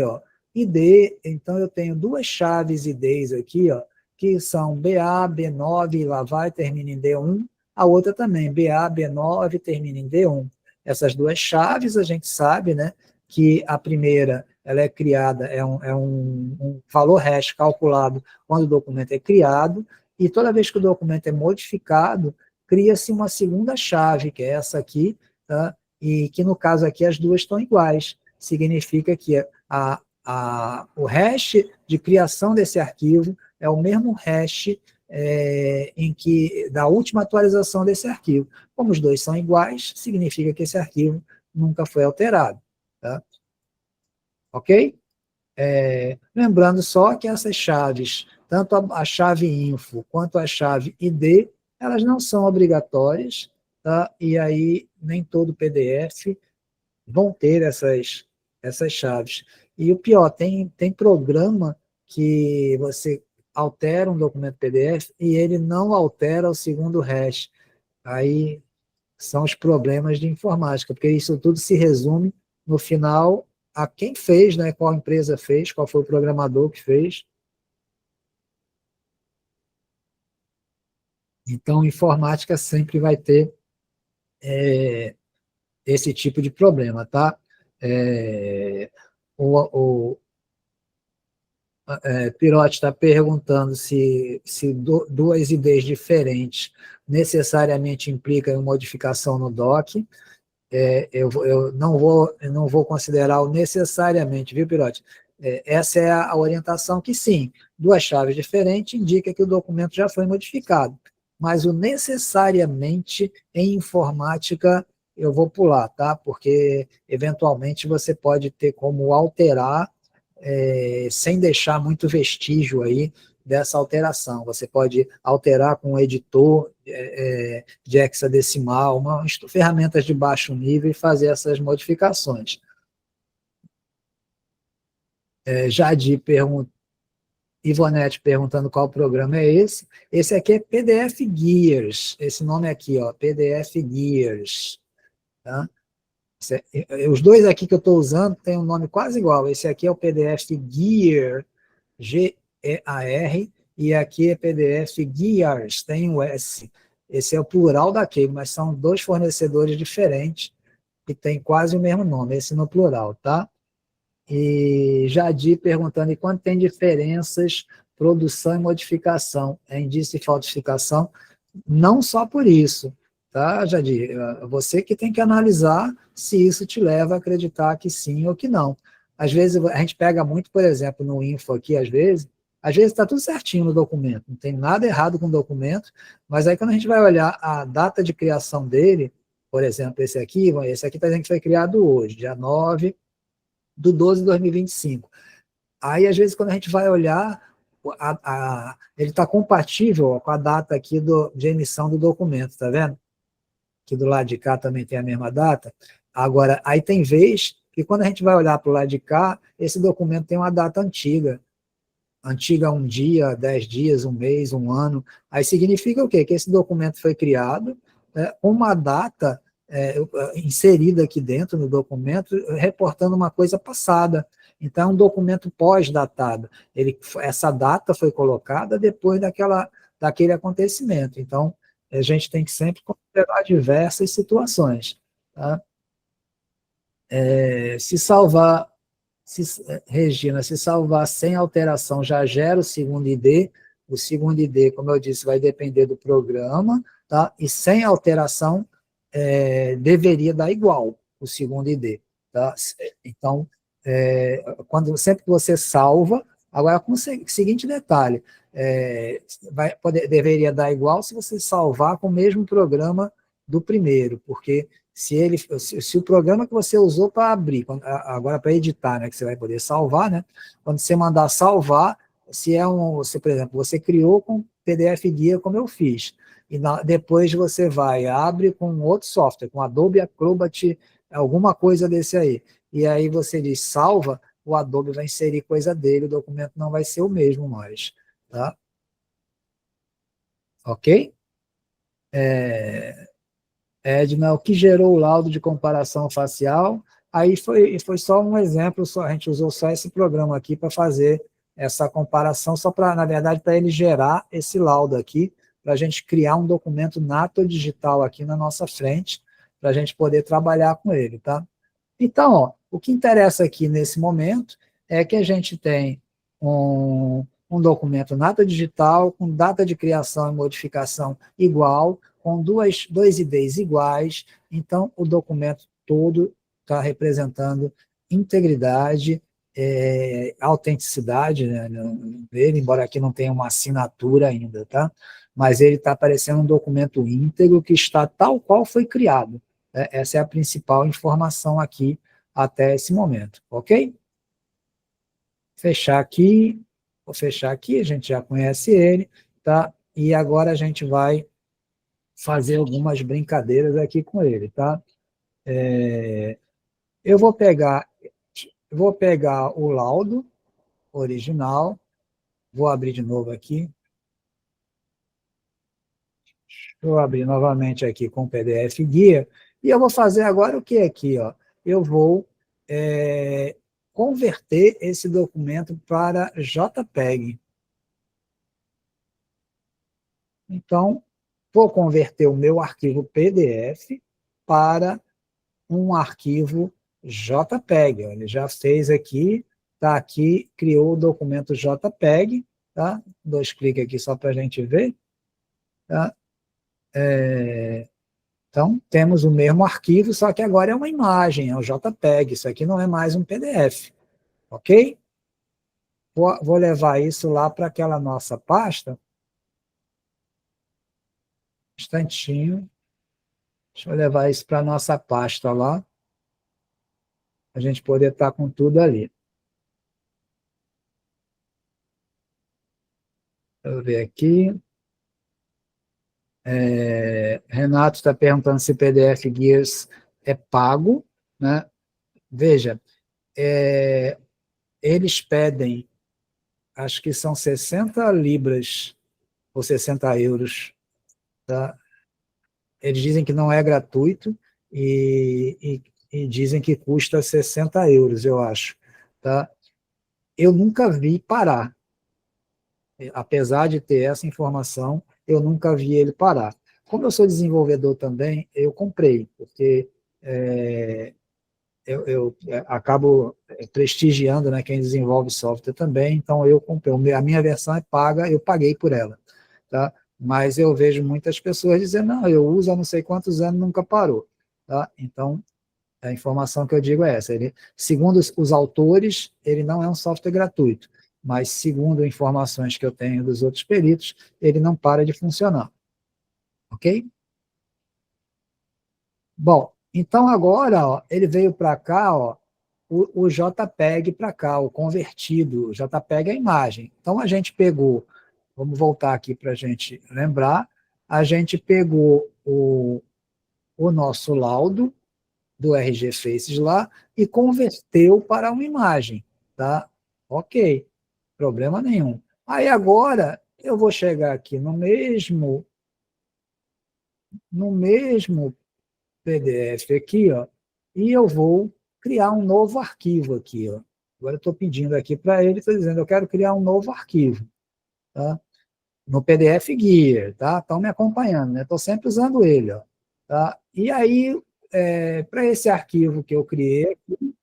ID, então eu tenho 2 chaves IDs aqui, que são BA, B9, e lá vai, termina em D1, a outra também, BA, B9, termina em D1. Essas 2 chaves, a gente sabe, né, que a primeira, ela é criada, é um valor hash calculado quando o documento é criado, e toda vez que o documento é modificado, cria-se uma segunda chave, que é essa aqui, tá? E que no caso aqui as 2 estão iguais. Significa que o hash de criação desse arquivo é o mesmo hash da última atualização desse arquivo. Como os 2 são iguais, significa que esse arquivo nunca foi alterado. Tá? Ok? Lembrando só que essas chaves, tanto a chave info quanto a chave ID, elas não são obrigatórias, tá? E aí nem todo PDF vão ter essas chaves. E o pior, tem programa que você altera um documento PDF e ele não altera o segundo hash. Aí são os problemas de informática, porque isso tudo se resume, no final, a quem fez, né, qual empresa fez, qual foi o programador que fez. Então, informática sempre vai ter esse tipo de problema, tá? O Pirote está perguntando se duas IDs diferentes necessariamente implicam em modificação no DOC. Eu não vou considerar o necessariamente, viu, Pirote? Essa é a orientação que sim, duas chaves diferentes indica que o documento já foi modificado, mas o necessariamente em informática eu vou pular, tá? Porque eventualmente você pode ter como alterar sem deixar muito vestígio aí dessa alteração. Você pode alterar com um editor de hexadecimal, ferramentas de baixo nível e fazer essas modificações. Jadir pergunta, Ivonete perguntando qual programa é esse. Esse aqui é PDF Gears. Esse nome aqui, ó, PDF Gears. Tá? Os dois aqui que eu estou usando têm um nome quase igual. Esse aqui é o PDF Gear, G-E-A-R, e aqui é PDF Gears, tem o S. Esse é o plural daquele, mas são dois fornecedores diferentes que têm quase o mesmo nome, esse no plural, tá? E Jadir perguntando, e quando tem diferenças, produção e modificação, indício de falsificação? Não só por isso, tá, Jadir? Você que tem que analisar se isso te leva a acreditar que sim ou que não. Às vezes a gente pega muito, por exemplo, no info aqui, às vezes está tudo certinho no documento, não tem nada errado com o documento, mas aí quando a gente vai olhar a data de criação dele, por exemplo, esse aqui está dizendo que foi criado hoje, dia 9/12/2025. Aí, às vezes, quando a gente vai olhar, ele está compatível com a data aqui de emissão do documento, tá vendo? Que do lado de cá também tem a mesma data. Agora, aí tem vez que quando a gente vai olhar para o lado de cá, esse documento tem uma data antiga. Antiga 1 dia, 10 dias, 1 mês, 1 ano. Aí significa o quê? Que esse documento foi criado com uma data inserida aqui dentro no documento, reportando uma coisa passada. Então, é um documento pós-datado. Essa data foi colocada depois daquele acontecimento. Então, a gente tem que sempre considerar diversas situações. Tá? Regina, se salvar sem alteração já gera o segundo ID. O segundo ID, como eu disse, vai depender do programa, tá? E sem alteração deveria dar igual o segundo ID. Tá? Então, sempre que você salva, agora com o seguinte detalhe, deveria dar igual se você salvar com o mesmo programa do primeiro, porque se o programa que você usou para abrir, agora para editar, né, que você vai poder salvar, né, quando você mandar salvar, por exemplo, você criou com PDF Guia, como eu fiz, e depois você abre com outro software, com Adobe Acrobat, alguma coisa desse aí, e aí você diz salva, o Adobe vai inserir coisa dele, o documento não vai ser o mesmo mais, tá? Ok? Edna, o que gerou o laudo de comparação facial? Aí foi só um exemplo, a gente usou só esse programa aqui para fazer essa comparação, na verdade, para ele gerar esse laudo aqui, para a gente criar um documento nato digital aqui na nossa frente, para a gente poder trabalhar com ele, tá? Então, ó, o que interessa aqui nesse momento é que a gente tem um documento nata digital, com data de criação e modificação igual, com dois IDs iguais, então o documento todo está representando integridade, autenticidade, né, dele, embora aqui não tenha uma assinatura ainda, tá? Mas ele está parecendo um documento íntegro que está tal qual foi criado. Essa é a principal informação aqui até esse momento, ok? Vou fechar aqui, a gente já conhece ele, tá? E agora a gente vai fazer algumas brincadeiras aqui com ele, tá? Eu vou pegar o laudo original, vou abrir de novo aqui, vou abrir novamente aqui com o PDF Guia, e eu vou fazer agora o que aqui, ó? Eu vou converter esse documento para JPEG. Então, vou converter o meu arquivo PDF para um arquivo JPEG. Ele já fez aqui, está aqui, criou o documento JPEG, tá? 2 cliques aqui só para a gente ver. Tá? Então, temos o mesmo arquivo, só que agora é uma imagem, é o JPEG. Isso aqui não é mais um PDF, ok? Vou levar isso lá para aquela nossa pasta. Um instantinho. Deixa eu levar isso para a nossa pasta lá, a gente poder estar com tudo ali. Deixa eu ver aqui. Renato está perguntando se PDF Gears é pago, né? Veja, eles pedem, acho que são 60 libras ou 60 euros, tá? Eles dizem que não é gratuito e dizem que custa 60 euros, eu acho, tá? Eu nunca vi parar. Apesar de ter essa informação, eu nunca vi ele parar. Como eu sou desenvolvedor também, eu comprei, porque eu acabo prestigiando, né, quem desenvolve software também, então eu comprei. A minha versão é paga, eu paguei por ela. Tá? Mas eu vejo muitas pessoas dizendo, não, eu uso há não sei quantos anos, nunca parou. Tá? Então, a informação que eu digo é essa. Ele, segundo os autores, ele não é um software gratuito, mas segundo informações que eu tenho dos outros peritos, ele não para de funcionar. Ok? Bom, então agora, ó, ele veio para cá, ó, o JPEG para cá, o convertido, o JPEG é a imagem. Então a gente pegou, vamos voltar aqui para a gente lembrar, a gente pegou o nosso laudo do RG Faces lá e converteu para uma imagem, tá? Ok, problema nenhum. Aí agora eu vou chegar aqui no mesmo PDF aqui, ó, e eu vou criar um novo arquivo aqui, ó. Agora eu estou pedindo aqui para ele, estou dizendo, eu quero criar um novo arquivo, tá? No PDF Gear, tá? Estão me acompanhando, né? Estou sempre usando ele, ó, tá? E aí, para esse arquivo que eu criei aqui,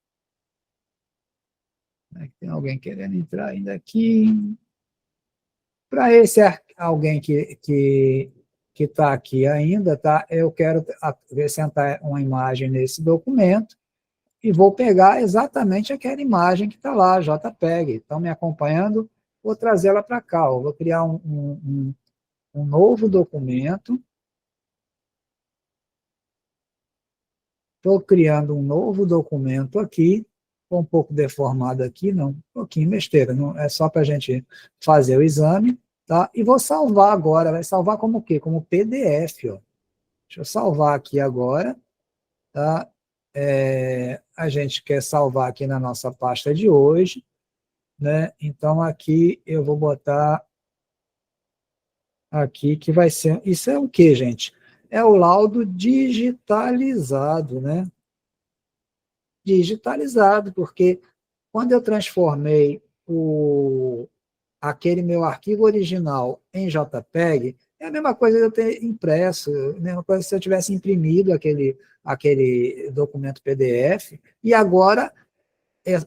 tem alguém querendo entrar ainda aqui. Para esse alguém que está aqui ainda, tá? Eu quero acrescentar uma imagem nesse documento e vou pegar exatamente aquela imagem que está lá, JPEG. Estão me acompanhando? Vou trazê-la para cá. Vou criar um novo documento. Estou criando um novo documento aqui, um pouco deformado aqui, não, um pouquinho besteira, não, é só para a gente fazer o exame, tá? E vou salvar agora, vai salvar como o quê? Como PDF, ó. Deixa eu salvar aqui agora, tá? A gente quer salvar aqui na nossa pasta de hoje, né? Então aqui eu vou botar aqui que vai ser, isso é o quê, gente? É o laudo digitalizado, né? Digitalizado, porque quando eu transformei aquele meu arquivo original em JPEG, é a mesma coisa de eu ter impresso, a mesma coisa se eu tivesse imprimido aquele documento PDF, e agora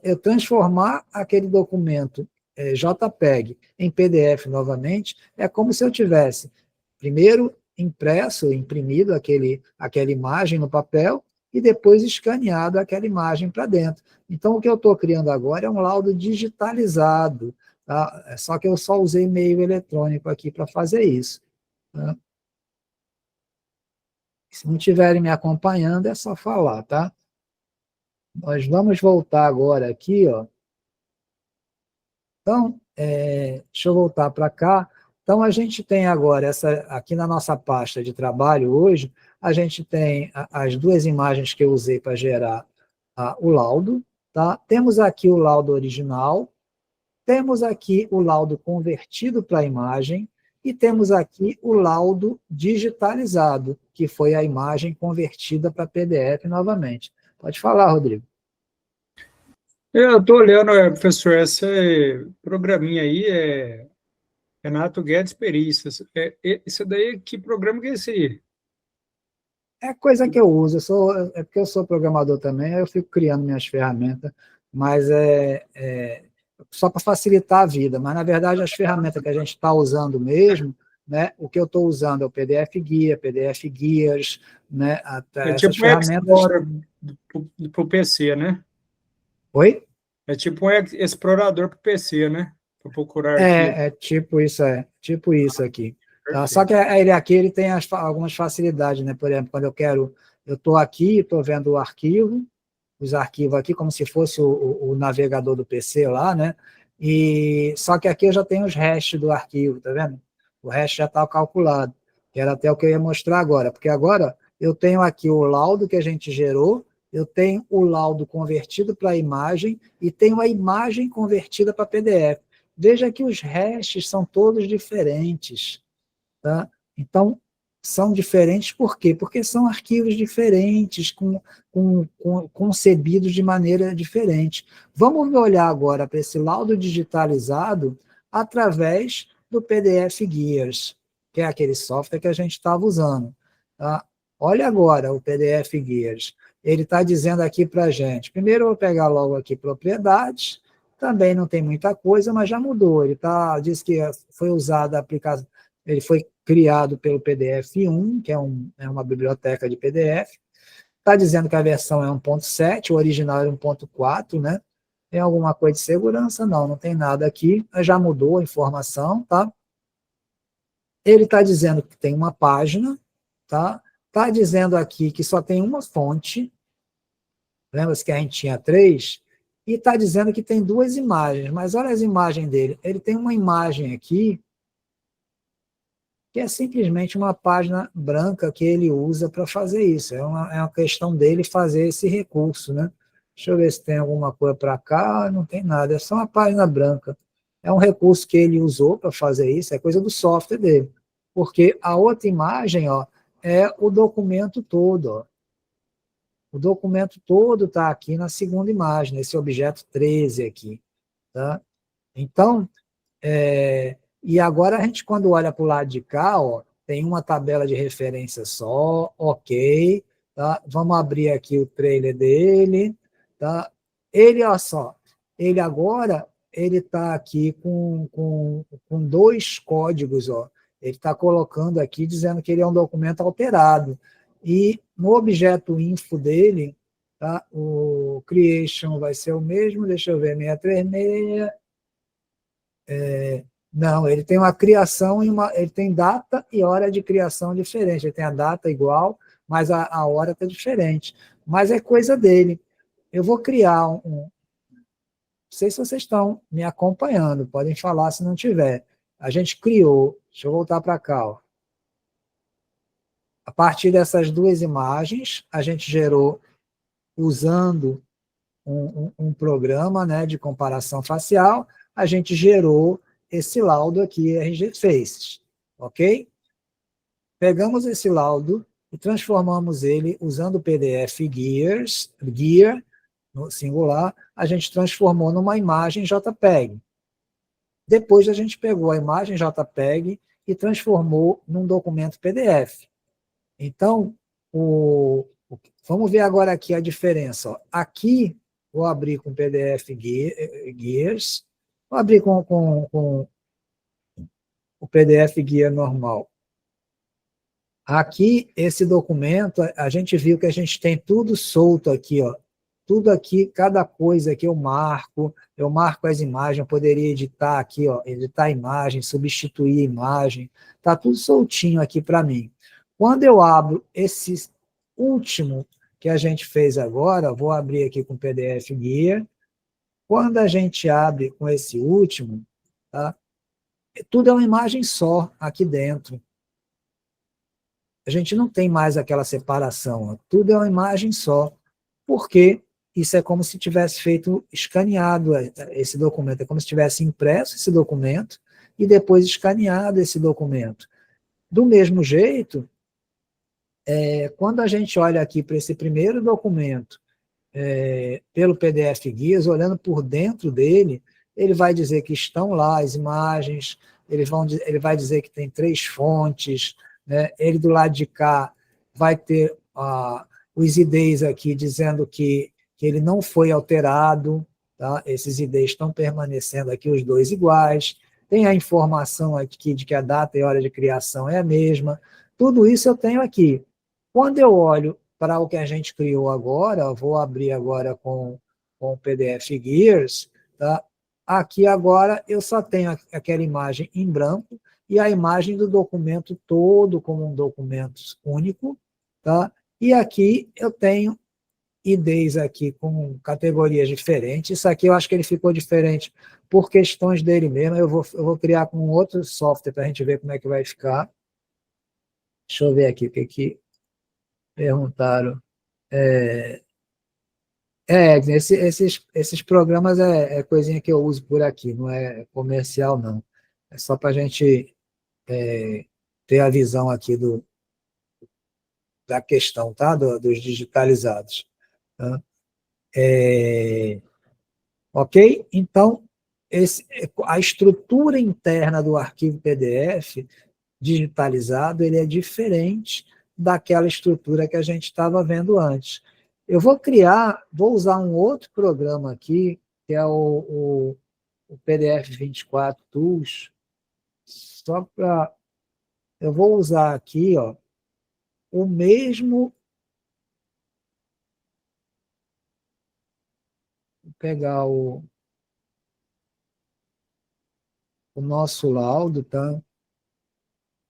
eu transformar aquele documento JPEG em PDF novamente, é como se eu tivesse primeiro impresso, imprimido aquela imagem no papel, e depois escaneado aquela imagem para dentro. Então, o que eu estou criando agora é um laudo digitalizado, tá? Só que eu só usei e-mail eletrônico aqui para fazer isso. Tá? Se não estiverem me acompanhando, é só falar, tá? Nós vamos voltar agora aqui, ó. Então, deixa eu voltar para cá. Então, a gente tem agora, aqui na nossa pasta de trabalho hoje, a gente tem as duas imagens que eu usei para gerar o laudo. Tá? Temos aqui o laudo original, temos aqui o laudo convertido para a imagem, e temos aqui o laudo digitalizado, que foi a imagem convertida para PDF novamente. Pode falar, Rodrigo. Eu estou olhando, professor, esse programinha aí Renato Guedes Perícias. Isso daí, que programa que é esse aí? É coisa que eu uso, é porque eu sou programador também, aí eu fico criando minhas ferramentas, mas só para facilitar a vida, mas na verdade as ferramentas que a gente está usando mesmo, né, o que eu estou usando é o PDF Guia, PDF Guias, né, É até essas tipo um ferramentas. Explorer para o PC, né? Oi? É tipo um explorador para o PC, né? Para procurar arquivo. É tipo isso aqui. Tá? Só Perfeito. que ele aqui ele tem algumas facilidades, né? Por exemplo, quando eu estou aqui, estou vendo o arquivo, os arquivos aqui, como se fosse o navegador do PC lá, né? E só que aqui eu já tenho os hashes do arquivo, tá vendo? O hash já está calculado, que era até o que eu ia mostrar agora, porque agora eu tenho aqui o laudo que a gente gerou, eu tenho o laudo convertido para a imagem e tenho a imagem convertida para PDF. Veja que os hashes são todos diferentes, tá? Então, são diferentes por quê? Porque são arquivos diferentes, concebidos de maneira diferente. Vamos olhar agora para esse laudo digitalizado através do PDF Guias, que é aquele software que a gente estava usando. Tá? Olha agora o PDF Guias. Ele está dizendo aqui para a gente, primeiro eu vou pegar logo aqui propriedades, também não tem muita coisa, mas já mudou. Diz que foi usada a aplicação, ele foi criado pelo PDF1, que é uma biblioteca de PDF. Está dizendo que a versão é 1.7, o original era 1.4, né? Tem alguma coisa de segurança? Não, não tem nada aqui. Já mudou a informação, tá? Ele está dizendo que tem uma página, tá? Está dizendo aqui que só tem uma fonte. Lembra-se que a gente tinha 3? E está dizendo que tem 2 imagens, mas olha as imagens dele. Ele tem uma imagem aqui que é simplesmente uma página branca que ele usa para fazer isso. É uma questão dele fazer esse recurso, né? Deixa eu ver se tem alguma coisa para cá. Não tem nada, é só uma página branca. É um recurso que ele usou para fazer isso, é coisa do software dele. Porque a outra imagem, ó, é o documento todo, ó. O documento todo está aqui na segunda imagem, nesse objeto 13 aqui. Tá? Então, e agora a gente, quando olha para o lado de cá, ó, tem uma tabela de referência só, ok. Tá? Vamos abrir aqui o trailer dele. Tá? Ele, olha só, ele agora ele está aqui com 2 códigos. Ó. Ele está colocando aqui, dizendo que ele é um documento alterado. E no objeto info dele, tá? O creation vai ser o mesmo, deixa eu ver, 636. Não, ele tem uma criação ele tem data e hora de criação diferente. Ele tem a data igual, mas a hora está diferente. Mas é coisa dele. Eu vou criar não sei se vocês estão me acompanhando, podem falar se não tiver. A gente criou, deixa eu voltar para cá, ó. A partir dessas 2 imagens, a gente gerou, usando um programa, né, de comparação facial, a gente gerou esse laudo aqui, RG Faces, ok? Pegamos esse laudo e transformamos ele, usando o PDF Gear, no singular, a gente transformou numa imagem JPEG. Depois a gente pegou a imagem JPEG e transformou num documento PDF. Então, vamos ver agora aqui a diferença. Ó. Aqui, vou abrir com PDF Gears, vou abrir com o PDF Guia normal. Aqui, esse documento, a gente viu que a gente tem tudo solto aqui, ó. Tudo aqui, cada coisa aqui eu marco as imagens, eu poderia editar aqui, ó, editar a imagem, substituir a imagem, tá tudo soltinho aqui para mim. Quando eu abro esse último que a gente fez agora, vou abrir aqui com o PDF Guia, quando a gente abre com esse último, tá, tudo é uma imagem só aqui dentro. A gente não tem mais aquela separação, ó, tudo é uma imagem só, porque isso é como se tivesse feito escaneado esse documento, é como se tivesse impresso esse documento e depois escaneado esse documento. Do mesmo jeito, quando a gente olha aqui para esse primeiro documento, pelo PDF Guias, olhando por dentro dele, ele vai dizer que estão lá as imagens, ele vai dizer que tem 3 fontes, né? Ele do lado de cá vai ter os IDs aqui dizendo que ele não foi alterado, tá? Esses IDs estão permanecendo aqui, os dois iguais. Tem a informação aqui de que a data e hora de criação é a mesma. Tudo isso eu tenho aqui. Quando eu olho para o que a gente criou agora, eu vou abrir agora com o PDF Gears, tá? Aqui agora eu só tenho aquela imagem em branco e a imagem do documento todo como um documento único, tá? E aqui eu tenho IDs aqui com categorias diferentes. Isso aqui eu acho que ele ficou diferente por questões dele mesmo. Eu vou criar com outro software para a gente ver como é que vai ficar. Deixa eu ver aqui o que perguntaram. Esses programas é coisinha que eu uso por aqui, não é comercial, não. É só para a gente ter a visão aqui da questão, tá? Dos digitalizados. Tá? Ok? Então, a estrutura interna do arquivo PDF digitalizado, ele é diferente daquela estrutura que a gente estava vendo antes. Eu vou usar um outro programa aqui, que é o PDF 24 Tools, só para... Eu vou usar aqui, ó, o mesmo... Vou pegar o nosso laudo, tá?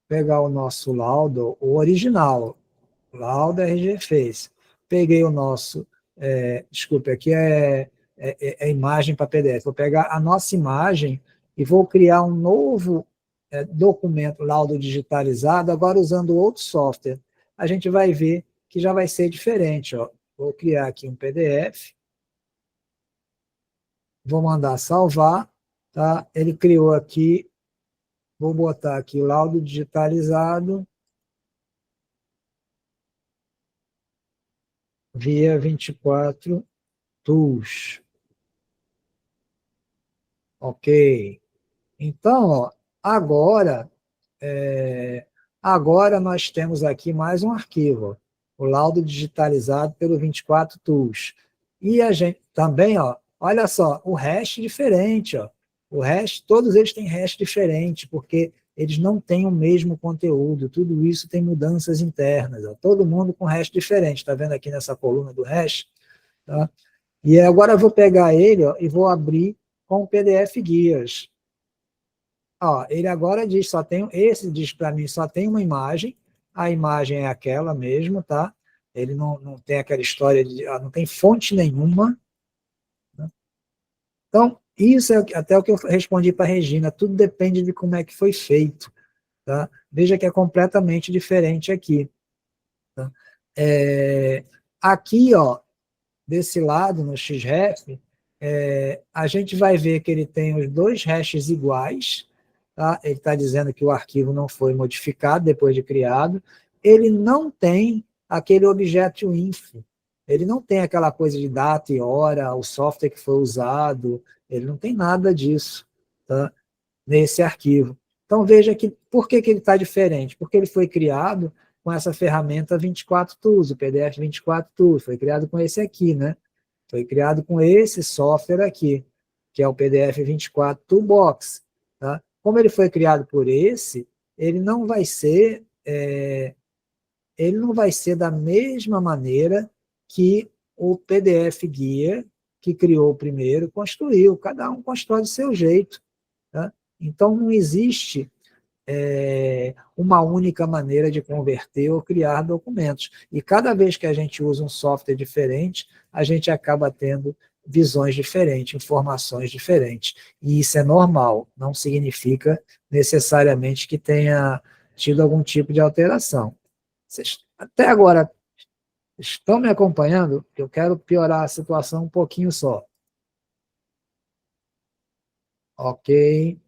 Pegar o nosso laudo, o original, laudo RG Face. Peguei o nosso, desculpe, aqui é imagem para PDF. Vou pegar a nossa imagem e vou criar um novo documento, laudo digitalizado, agora usando outro software. A gente vai ver que já vai ser diferente. Ó. Vou criar aqui um PDF, vou mandar salvar, tá? Ele criou aqui, vou botar aqui laudo digitalizado, via 24 Tools. Ok. Então, ó, agora nós temos aqui mais um arquivo, ó, o laudo digitalizado pelo 24 Tools. E a gente também, ó, olha só, o hash diferente, ó. O hash, todos eles têm hash diferente, porque eles não têm o mesmo conteúdo, tudo isso tem mudanças internas, ó, todo mundo com hash diferente, está vendo aqui nessa coluna do hash? Tá? E agora eu vou pegar ele, ó, e vou abrir com o PDF Guias. Ó, ele agora diz, esse diz para mim, só tem uma imagem, a imagem é aquela mesmo, tá? Ele não tem aquela história não tem fonte nenhuma. Né? Então, isso é até o que eu respondi para a Regina, tudo depende de como é que foi feito. Tá? Veja que é completamente diferente aqui. Tá? Aqui, ó, desse lado, no xref, a gente vai ver que ele tem os dois hashes iguais, tá? Ele está dizendo que o arquivo não foi modificado depois de criado, ele não tem aquele objeto info, ele não tem aquela coisa de data e hora, o software que foi usado, ele não tem nada disso, tá? Nesse arquivo. Então veja que, por que ele está diferente? Porque ele foi criado com essa ferramenta 24 Tools, o PDF 24 Tools, foi criado com esse aqui, né? Foi criado com esse software aqui, que é o PDF 24 Toolbox. Tá? Como ele foi criado por esse, ele não vai ser da mesma maneira que o PDF Guia, que criou o primeiro, construiu. Cada um constrói do seu jeito. Tá? Então, não existe uma única maneira de converter ou criar documentos. E cada vez que a gente usa um software diferente, a gente acaba tendo visões diferentes, informações diferentes. E isso é normal, não significa necessariamente que tenha tido algum tipo de alteração. Vocês até agora estão me acompanhando? Eu quero piorar a situação um pouquinho só. Ok.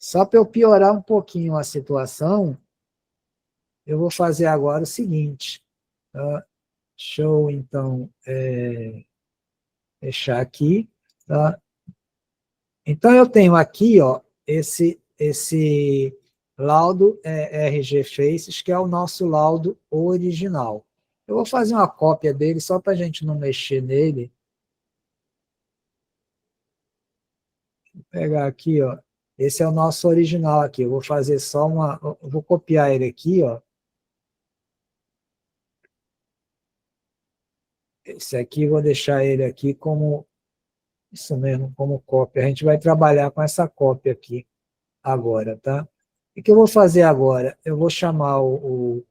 Só para eu piorar um pouquinho a situação, eu vou fazer agora o seguinte. Tá? Deixa eu, então, fechar aqui. Tá? Então, eu tenho aqui, ó, esse laudo RG Faces, que é o nosso laudo original. Eu vou fazer uma cópia dele, só para a gente não mexer nele. Vou pegar aqui, ó. Esse é o nosso original aqui. Eu vou fazer só eu vou copiar ele aqui, ó. Esse aqui, eu vou deixar ele aqui como, isso mesmo, como cópia. A gente vai trabalhar com essa cópia aqui agora, tá? O que eu vou fazer agora? Eu vou chamar o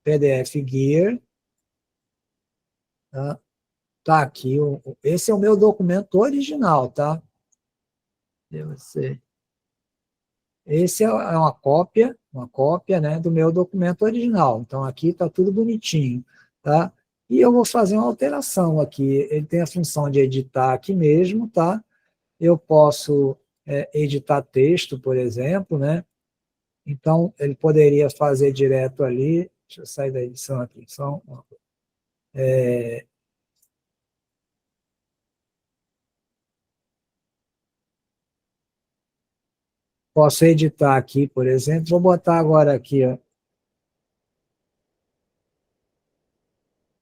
PDF Gear, tá? Tá aqui, esse é o meu documento original, tá? Esse é uma cópia, né, do meu documento original. Então, aqui está tudo bonitinho, tá? E eu vou fazer uma alteração aqui. Ele tem a função de editar aqui mesmo, tá? Eu posso editar texto, por exemplo, né? Então, ele poderia fazer direto ali. Deixa eu sair da edição aqui. Posso editar aqui, por exemplo. Vou botar agora aqui, ó,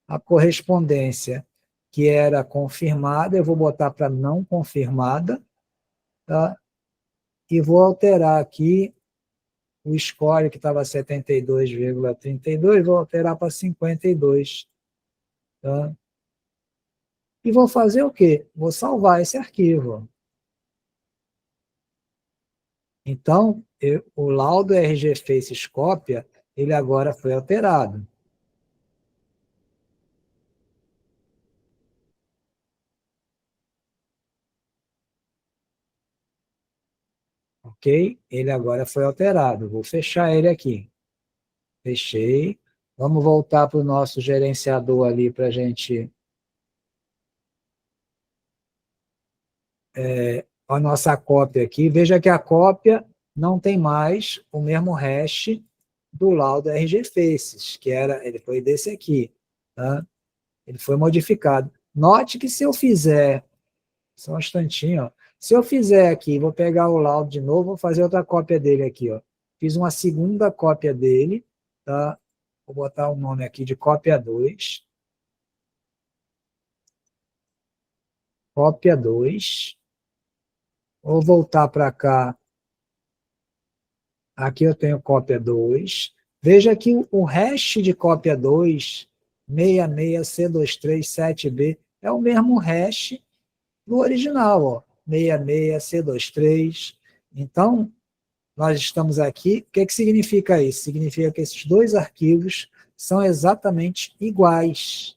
a correspondência que era confirmada, eu vou botar para não confirmada, tá? E vou alterar aqui o score que estava 72,32, vou alterar para 52, tá? E vou fazer o quê? Vou salvar esse arquivo. Então, o laudo RG Faces cópia, ele agora foi alterado. Ok? Ele agora foi alterado. Vou fechar ele aqui. Fechei. Vamos voltar para o nosso gerenciador ali para a gente... a nossa cópia aqui. Veja que a cópia não tem mais o mesmo hash do laudo RG Faces, que ele foi desse aqui. Tá? Ele foi modificado. Note que se eu fizer... Só um instantinho, ó. Se eu fizer aqui, vou pegar o laudo de novo, vou fazer outra cópia dele aqui, ó. Fiz uma segunda cópia dele, tá? Vou botar o nome aqui de cópia 2. Cópia 2. Vou voltar para cá. Aqui eu tenho cópia 2. Veja que o hash de cópia 2, 66C237B, é o mesmo hash do original, ó. 66C23. Então, nós estamos aqui. O que significa isso? Significa que esses dois arquivos são exatamente iguais.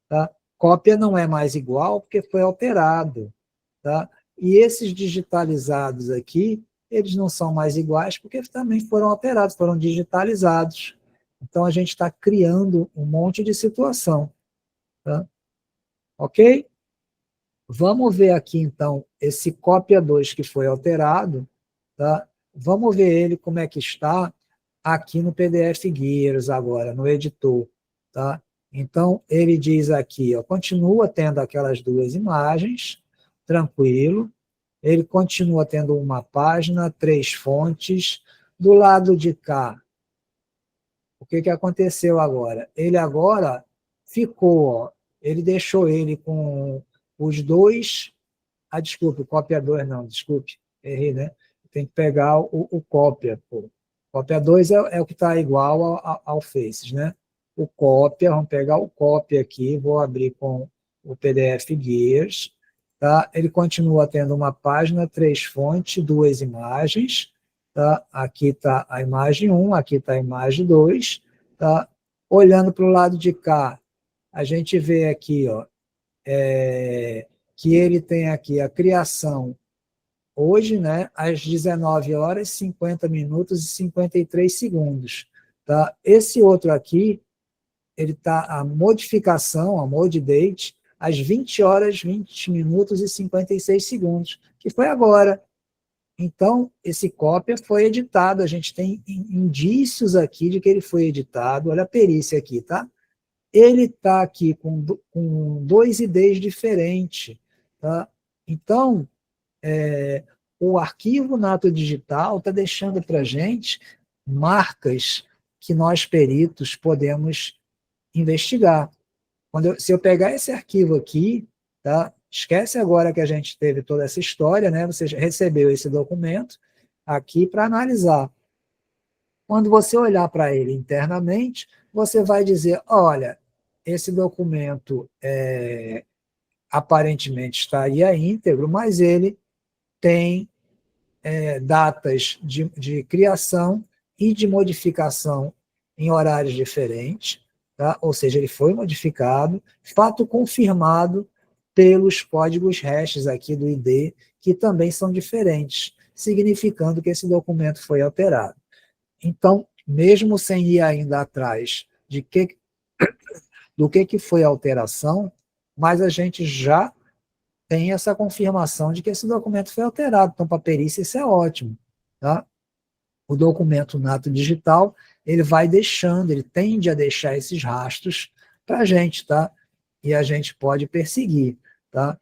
Tá? Cópia não é mais igual porque foi alterado. Tá? E esses digitalizados aqui, eles não são mais iguais porque também foram alterados, foram digitalizados. Então, a gente está criando um monte de situação. Tá? Ok? Vamos ver aqui, então, esse cópia 2 que foi alterado, tá? Vamos ver ele como é que está aqui no PDF Gears agora, no editor. Tá? Então, ele diz aqui, ó, continua tendo aquelas duas imagens, tranquilo. Ele continua tendo uma página, 3 fontes. Do lado de cá, o que aconteceu agora? Ele agora ficou, ó, ele deixou ele com os dois... desculpe, cópia 2 não, desculpe, errei, né? Tem que pegar o cópia, pô. Cópia 2 é o que está igual ao Faces, né? O cópia, vamos pegar o cópia aqui, vou abrir com o PDF Gears, tá? Ele continua tendo uma página, 3 fontes, 2 imagens, tá? Aqui está a imagem 1, aqui está a imagem 2, tá? Olhando para o lado de cá, a gente vê aqui, ó, que ele tem aqui a criação hoje, né, às 19 horas, 50 minutos e 53 segundos. Tá? Esse outro aqui, ele está a modificação, a mode date, às 20 horas, 20 minutos e 56 segundos, que foi agora. Então, esse cópia foi editado, a gente tem indícios aqui de que ele foi editado, olha a perícia aqui, tá? Ele está aqui com 2 IDs diferentes, tá? Então, o arquivo Nato Digital está deixando para a gente marcas que nós, peritos, podemos investigar. Se eu pegar esse arquivo aqui, tá? Esquece agora que a gente teve toda essa história, né? Você recebeu esse documento aqui para analisar. Quando você olhar para ele internamente, você vai dizer, olha, esse documento aparentemente estaria íntegro, mas ele tem datas de criação e de modificação em horários diferentes, tá? Ou seja, ele foi modificado, fato confirmado pelos códigos hashes aqui do ID, que também são diferentes, significando que esse documento foi alterado. Então, mesmo sem ir ainda atrás do que foi a alteração, mas a gente já tem essa confirmação de que esse documento foi alterado. Então, para a perícia, isso é ótimo. Tá? O documento Nato Digital, ele vai deixando, ele tende a deixar esses rastros para a gente, tá? E a gente pode perseguir. Tá?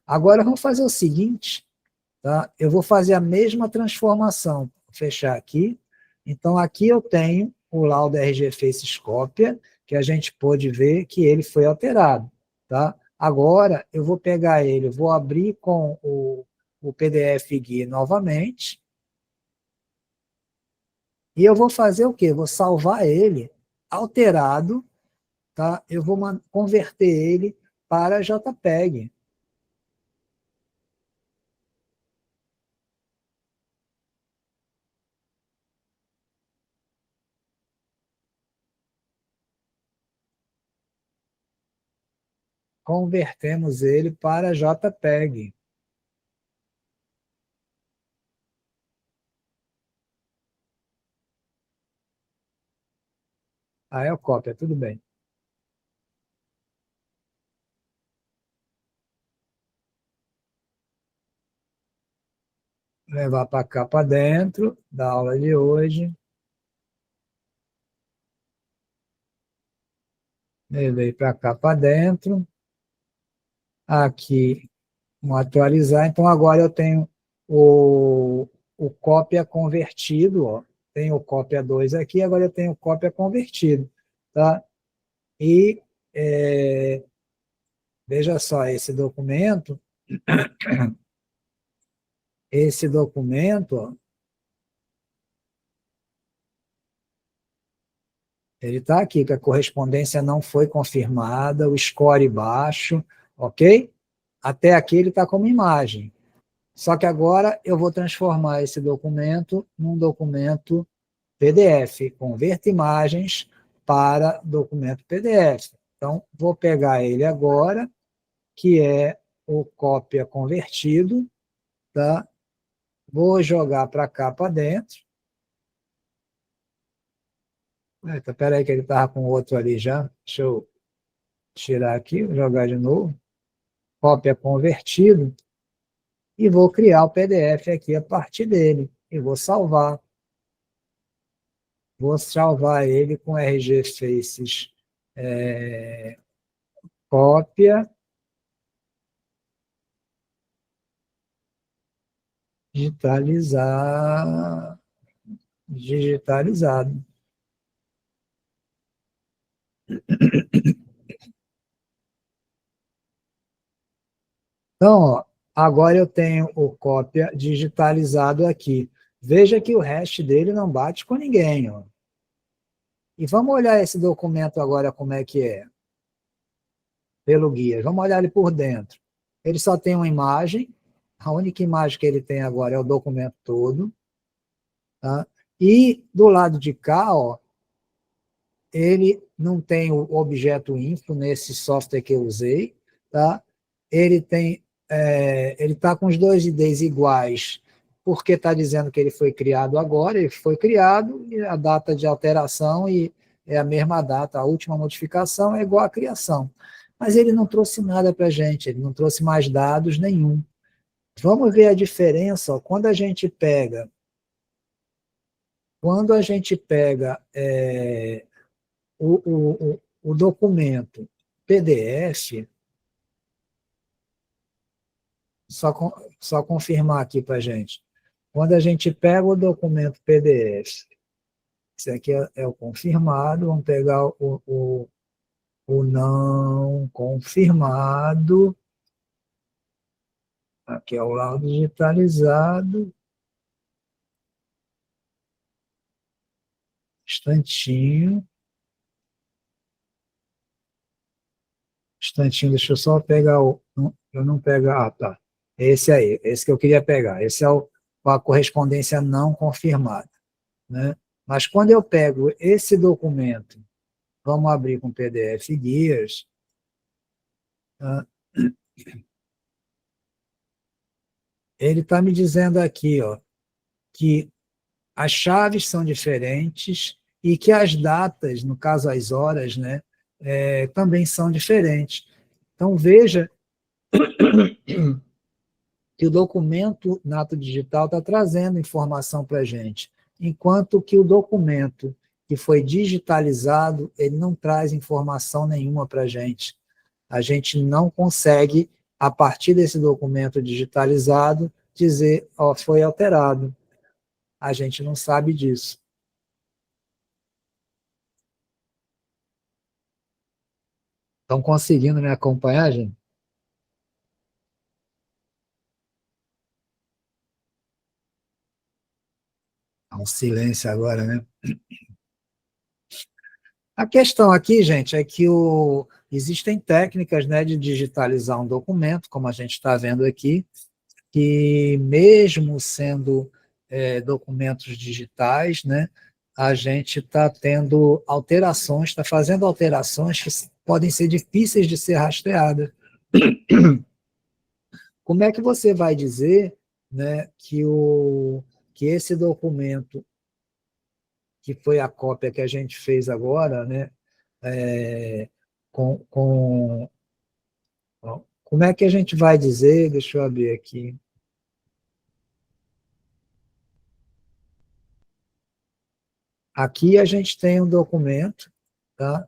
Agora, vamos fazer o seguinte, tá? Eu vou fazer a mesma transformação. Vou fechar aqui. Então, aqui eu tenho o laudo RG Faces Cópia, que a gente pôde ver que ele foi alterado. Tá? Agora, eu vou pegar ele, vou abrir com o PDF Guia novamente, e eu vou fazer o quê? Vou salvar ele alterado, tá? Eu vou converter ele para JPEG. Convertemos ele para JPEG. Aí é a cópia, tudo bem. Levar para cá para dentro da aula de hoje. Levei para cá para dentro. Aqui, vamos atualizar. Então, agora eu tenho o cópia convertido. Ó. Tenho o cópia 2 aqui, agora eu tenho o cópia convertido. Tá? E, veja só, esse documento, ó, ele está aqui, que a correspondência não foi confirmada, o score baixo, ok? Até aqui ele está como imagem. Só que agora eu vou transformar esse documento num documento PDF, converta imagens para documento PDF. Então, vou pegar ele agora, que é o cópia convertido, tá? Vou jogar para cá para dentro. Espera aí que ele estava com outro ali já. Deixa eu tirar aqui, jogar de novo. Cópia convertido. E vou criar o PDF aqui a partir dele. E vou salvar. Vou salvar ele com RG Faces cópia digitalizado. Então, ó, agora eu tenho o cópia digitalizado aqui. Veja que o hash dele não bate com ninguém. Ó. E vamos olhar esse documento agora como é que é. Pelo guia. Vamos olhar ele por dentro. Ele só tem uma imagem. A única imagem que ele tem agora é o documento todo. Tá? E do lado de cá, ó, ele não tem o objeto info nesse software que eu usei. Tá? Ele tem, ele está com os dois IDs iguais, porque está dizendo que ele foi criado agora, ele foi criado, e a data de alteração é a mesma data, a última modificação é igual à criação. Mas ele não trouxe nada para a gente, ele não trouxe mais dados nenhum. Vamos ver a diferença, ó, quando a gente pega o documento PDF, só confirmar aqui para a gente. Quando a gente pega o documento PDF, esse aqui é o confirmado, vamos pegar o não confirmado, aqui é o laudo digitalizado, instantinho, deixa eu só pegar eu não pego, tá, esse aí, esse que eu queria pegar, esse é a correspondência não confirmada, né? Mas quando eu pego esse documento, vamos abrir com PDF Guias, tá? Ele está me dizendo aqui, ó, que as chaves são diferentes e que as datas, no caso as horas, né, também são diferentes. Então, veja que o documento Nato Digital está trazendo informação para a gente, enquanto que o documento que foi digitalizado, ele não traz informação nenhuma para a gente. A gente não consegue, a partir desse documento digitalizado, dizer, ó, foi alterado. A gente não sabe disso. Estão conseguindo me acompanhar, gente? Há um silêncio agora, né? A questão aqui, gente, é que existem técnicas, né, de digitalizar um documento, como a gente está vendo aqui, que mesmo sendo documentos digitais, né, a gente está tendo alterações, está fazendo alterações que podem ser difíceis de ser rastreadas. Como é que você vai dizer, né, que esse documento, que foi a cópia que a gente fez agora, né, como é que a gente vai dizer, deixa eu abrir aqui, aqui a gente tem um documento, tá,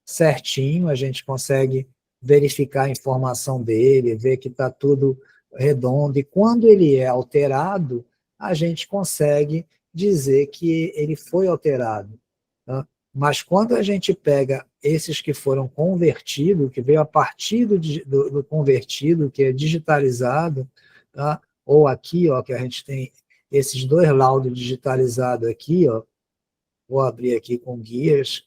certinho, a gente consegue verificar a informação dele, ver que está tudo redondo, e quando ele é alterado, a gente consegue dizer que ele foi alterado. Tá? Mas quando a gente pega esses que foram convertidos, que veio a partir do convertido, que é digitalizado, tá? Ou aqui, ó, que a gente tem esses dois laudos digitalizados aqui, ó, vou abrir aqui com guias,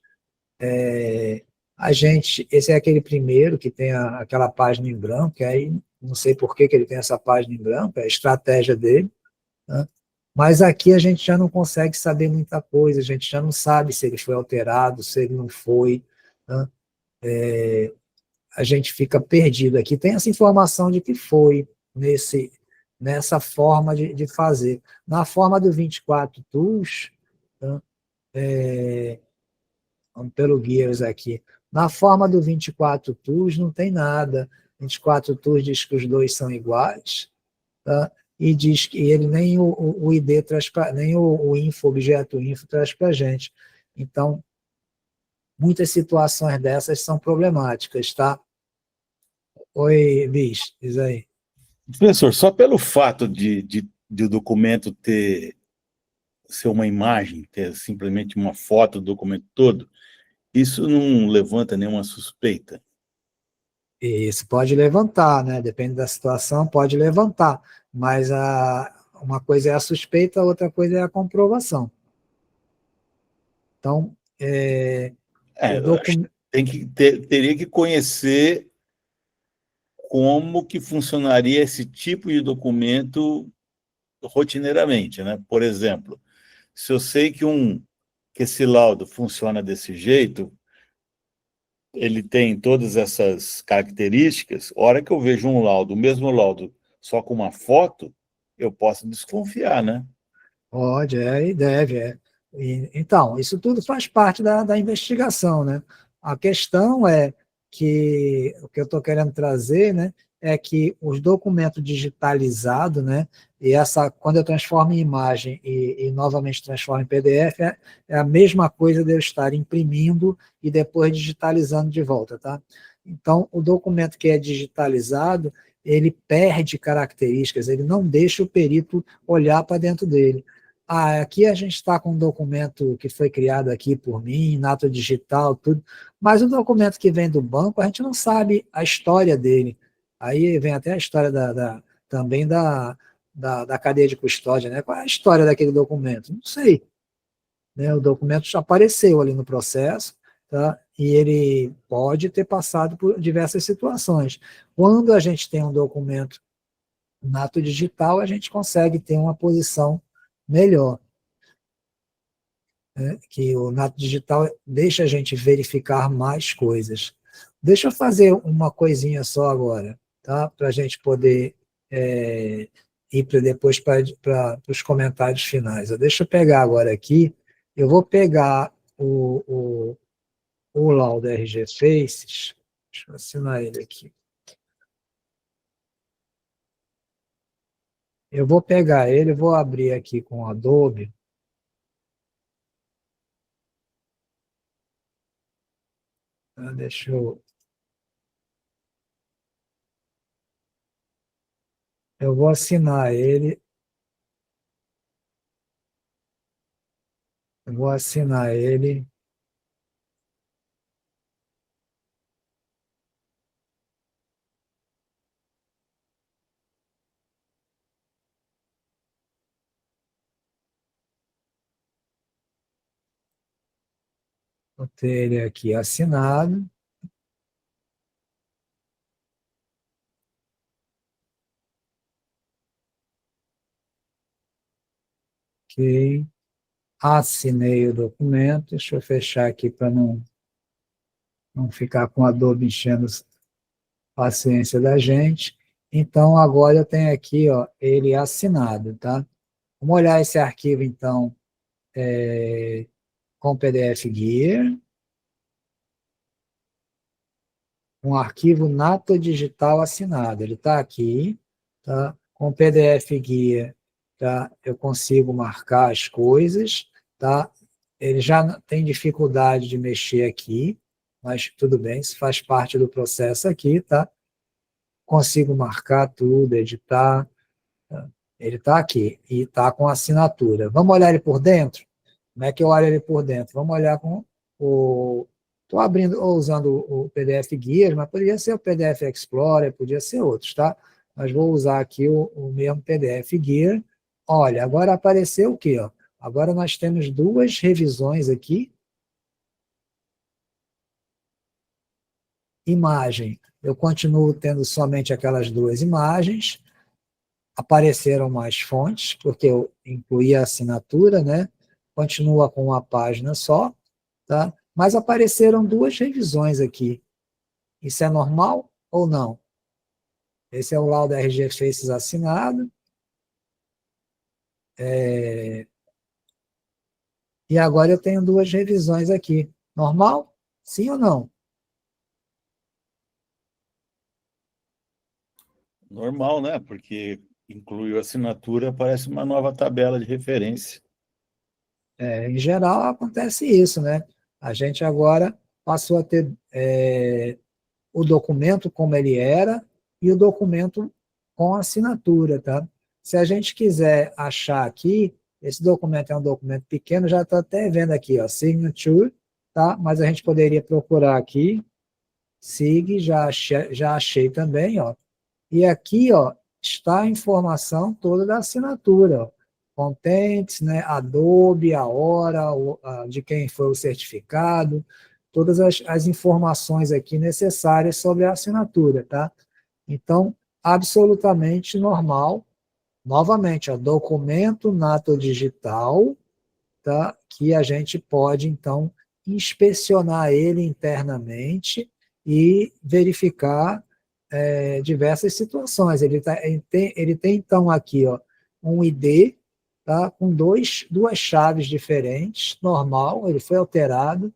esse é aquele primeiro que tem aquela página em branco, que aí não sei por que ele tem essa página em branco, é a estratégia dele, né? Mas aqui a gente já não consegue saber muita coisa, a gente já não sabe se ele foi alterado, se ele não foi, né? A gente fica perdido aqui. Tem essa informação de que foi nessa forma de fazer. Na forma do 24 Tools, né? Vamos pelo Gears aqui. Na forma do 24 Tools não tem nada. 24 Tools diz que os dois são iguais, tá? E diz que ele nem o ID traz nem o info, objeto info traz para a gente. Então, muitas situações dessas são problemáticas, tá? Oi, Bis, diz aí. Professor, só pelo fato de o documento ser uma imagem, ter simplesmente uma foto do documento todo, isso não levanta nenhuma suspeita? Isso pode levantar, né? Depende da situação, pode levantar. Mas uma coisa é a suspeita, a outra coisa é a comprovação. Então, teria que conhecer como que funcionaria esse tipo de documento rotineiramente, né? Por exemplo, se eu sei que esse laudo funciona desse jeito, ele tem todas essas características, a hora que eu vejo o mesmo laudo, só com uma foto, eu posso desconfiar, né? Pode, e deve. Então, isso tudo faz parte da investigação, né? A questão é que o que eu estou querendo trazer, né, é que os documentos digitalizados, né, e quando eu transformo em imagem e novamente transformo em PDF, é a mesma coisa de eu estar imprimindo e depois digitalizando de volta, tá? Então, o documento que é digitalizado, ele perde características, ele não deixa o perito olhar para dentro dele. Aqui a gente está com um documento que foi criado aqui por mim, nata digital, tudo, mas o documento que vem do banco, a gente não sabe a história dele. Aí vem até a história também da cadeia de custódia, né? Qual é a história daquele documento? Não sei. Né? O documento já apareceu ali no processo, tá? E ele pode ter passado por diversas situações. Quando a gente tem um documento nato digital, a gente consegue ter uma posição melhor. Né? Que o nato digital deixa a gente verificar mais coisas. Deixa eu fazer uma coisinha só agora, tá? Para a gente poder ir depois para os comentários finais. Deixa eu pegar agora aqui, eu vou pegar o laudo RG Faces, deixa eu assinar ele aqui. Eu vou pegar ele, vou abrir aqui com o Adobe. Deixa eu... Eu vou assinar ele. Eu vou assinar ele. Vou ter ele aqui assinado. Ok. Assinei o documento. Deixa eu fechar aqui para não ficar com a Adobe enchendo a paciência da gente. Então, agora eu tenho aqui, ó, ele assinado, tá? Vamos olhar esse arquivo, então, com PDF Guia. Um arquivo Nata Digital assinado. Ele está aqui, tá? Com PDF Guia, tá? Eu consigo marcar as coisas, tá? Ele já tem dificuldade de mexer aqui, mas tudo bem, isso faz parte do processo aqui, tá? Consigo marcar tudo, editar, tá? Ele está aqui e está com assinatura. Vamos olhar ele por dentro? Como é que eu olho ele por dentro? Vamos olhar com o... Estou abrindo ou usando o PDF Guias, mas poderia ser o PDF Explorer, podia ser outros, tá? Mas vou usar aqui o mesmo PDF Guia. Olha, agora apareceu o quê? Ó? Agora nós temos duas revisões aqui. Imagem. Eu continuo tendo somente aquelas duas imagens. Apareceram mais fontes, porque eu incluí a assinatura, né? Continua com uma página só, tá? Mas apareceram duas revisões aqui. Isso é normal ou não? Esse é o laudo RG Faces assinado. E agora eu tenho duas revisões aqui. Normal? Sim ou não? Normal, né? Porque incluiu a assinatura, aparece uma nova tabela de referência. Em geral, acontece isso, né? A gente agora passou a ter o documento como ele era e o documento com assinatura, tá? Se a gente quiser achar aqui, esse documento é um documento pequeno, já está até vendo aqui, ó, signature, tá? Mas a gente poderia procurar aqui, sig, já achei também, ó. E aqui, ó, está a informação toda da assinatura, ó. Contents, né, Adobe, a hora, de quem foi o certificado, todas as informações aqui necessárias sobre a assinatura, tá? Então, absolutamente normal. Novamente, ó, documento nato digital, tá? Que a gente pode, então, inspecionar ele internamente e verificar diversas situações. Ele tem, então, aqui, ó, um ID, tá? Com duas chaves diferentes, normal, ele foi alterado,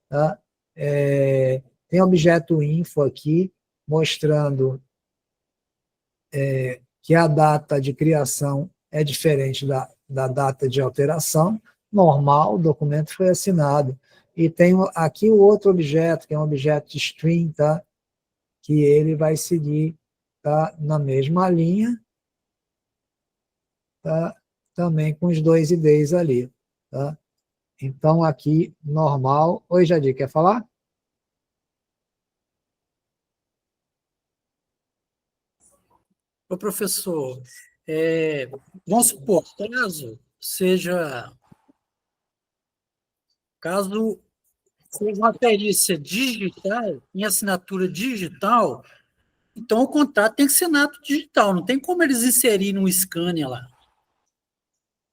tá? Tem objeto info aqui, mostrando que a data de criação é diferente da data de alteração, normal, o documento foi assinado. E tem aqui o outro objeto, que é um objeto de string, tá? Que ele vai seguir tá na mesma linha, tá também com os dois IDs ali, tá? Então, aqui, normal. Oi, Jadir, quer falar? Ô, professor, vamos supor, caso seja uma perícia digital, em assinatura digital, então o contrato tem que ser na ato digital, não tem como eles inserirem um scanner lá.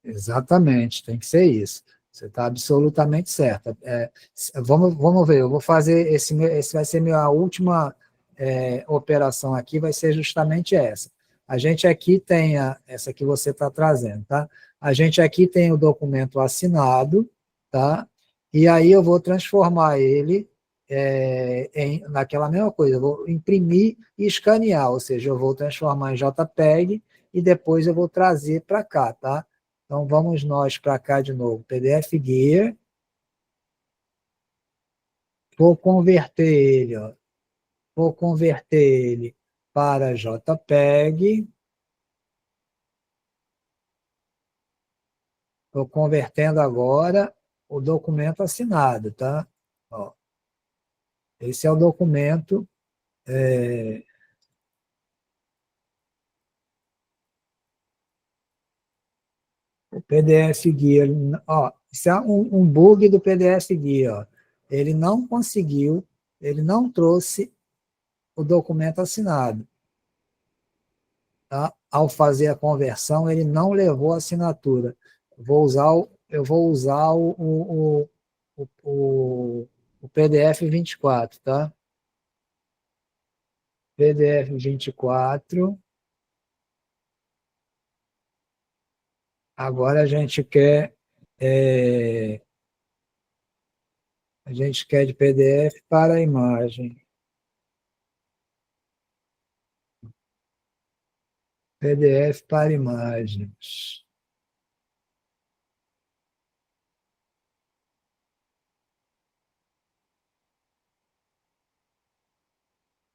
Exatamente, tem que ser isso. Você está absolutamente certa. Vamos ver, eu vou fazer, esse vai ser minha última operação aqui, vai ser justamente essa. A gente aqui tem essa que você está trazendo, tá? A gente aqui tem o documento assinado, tá? E aí eu vou transformar ele naquela mesma coisa, eu vou imprimir e escanear, ou seja, eu vou transformar em JPEG e depois eu vou trazer para cá, tá? Então, vamos nós para cá de novo, PDF Guia. Vou converter ele, ó. Vou converter ele para JPEG. Estou convertendo agora o documento assinado, tá? Ó, esse é o documento. O PDF Guia, ó, isso é um bug do PDF Guia, ó. Ele não conseguiu, ele não trouxe o documento assinado. Tá? Ao fazer a conversão, ele não levou a assinatura. Eu vou usar o PDF 24, tá? PDF 24. Agora a gente quer de PDF para a imagem. PDF para imagens.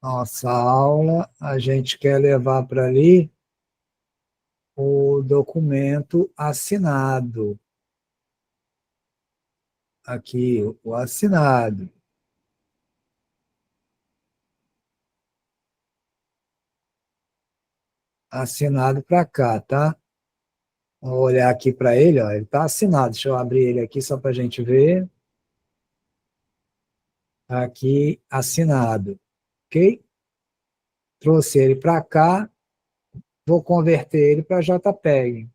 Nossa aula, a gente quer levar para ali o documento assinado. Aqui, o assinado. Assinado para cá, tá? Vou olhar aqui para ele, ó, ele está assinado. Deixa eu abrir ele aqui só para a gente ver. Aqui, assinado. Ok? Trouxe ele para cá, vou converter ele para JPEG.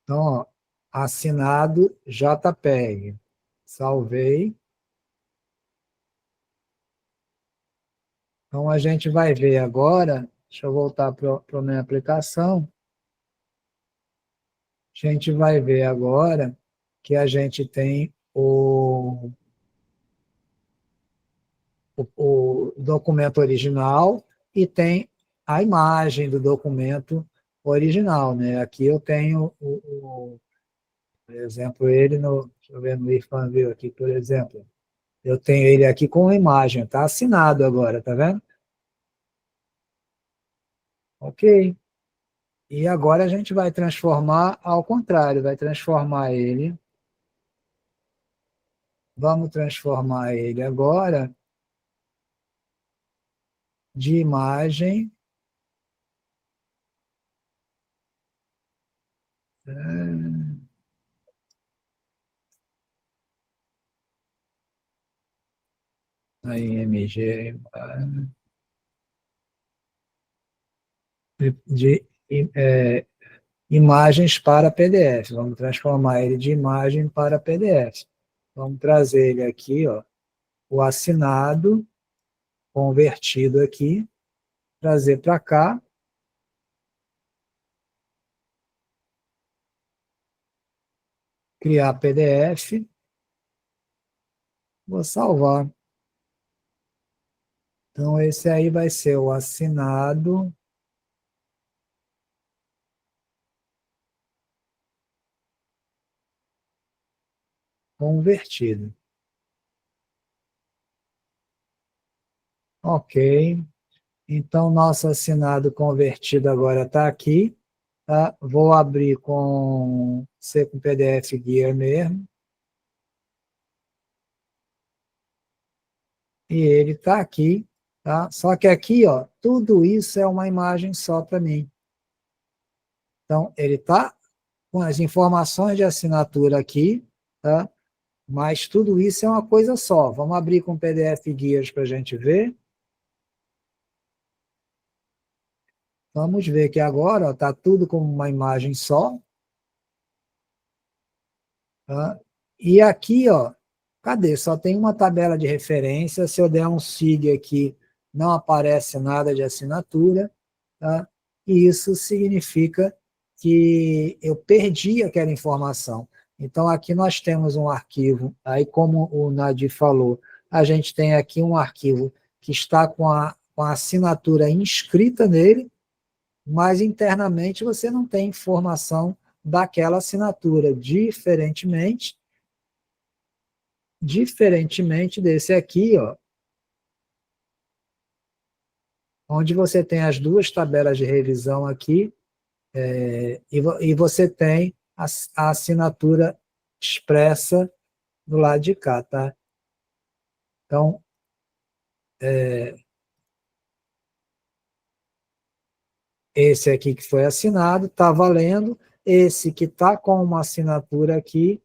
Então, ó, assinado JPEG. Salvei. Então, a gente vai ver agora, deixa eu voltar para a minha aplicação. A gente vai ver agora que a gente tem o documento original e tem a imagem do documento original, né? Aqui eu tenho, por exemplo, ele deixa eu ver no IrfanView aqui, por exemplo. Eu tenho ele aqui com a imagem, está assinado agora, tá vendo? Ok. E agora a gente vai transformar ao contrário, vai transformar ele. Vamos transformar ele agora de imagem. Aí, MG, de imagens para PDF. Vamos transformar ele de imagem para PDF. Vamos trazer ele aqui, ó, o assinado, convertido aqui, trazer para cá, criar PDF, vou salvar. Então, esse aí vai ser o assinado convertido. Ok. Então, nosso assinado convertido agora está aqui. Tá? Vou abrir com PDF Guia mesmo. E ele está aqui. Tá? Só que aqui, ó, tudo isso é uma imagem só para mim. Então, ele está com as informações de assinatura aqui, tá? Mas tudo isso é uma coisa só. Vamos abrir com PDF Guias para a gente ver. Vamos ver que agora está tudo como uma imagem só. Tá? E aqui, ó, cadê? Só tem uma tabela de referência. Se eu der um SIG aqui, não aparece nada de assinatura. Tá? E isso significa que eu perdi aquela informação. Então, aqui nós temos um arquivo, aí como o Nadir falou, a gente tem aqui um arquivo que está com a assinatura inscrita nele, mas internamente você não tem informação daquela assinatura, diferentemente desse aqui, ó, onde você tem as duas tabelas de revisão aqui, e você tem a assinatura expressa do lado de cá, tá? Então, esse aqui que foi assinado, está valendo. Esse que está com uma assinatura aqui,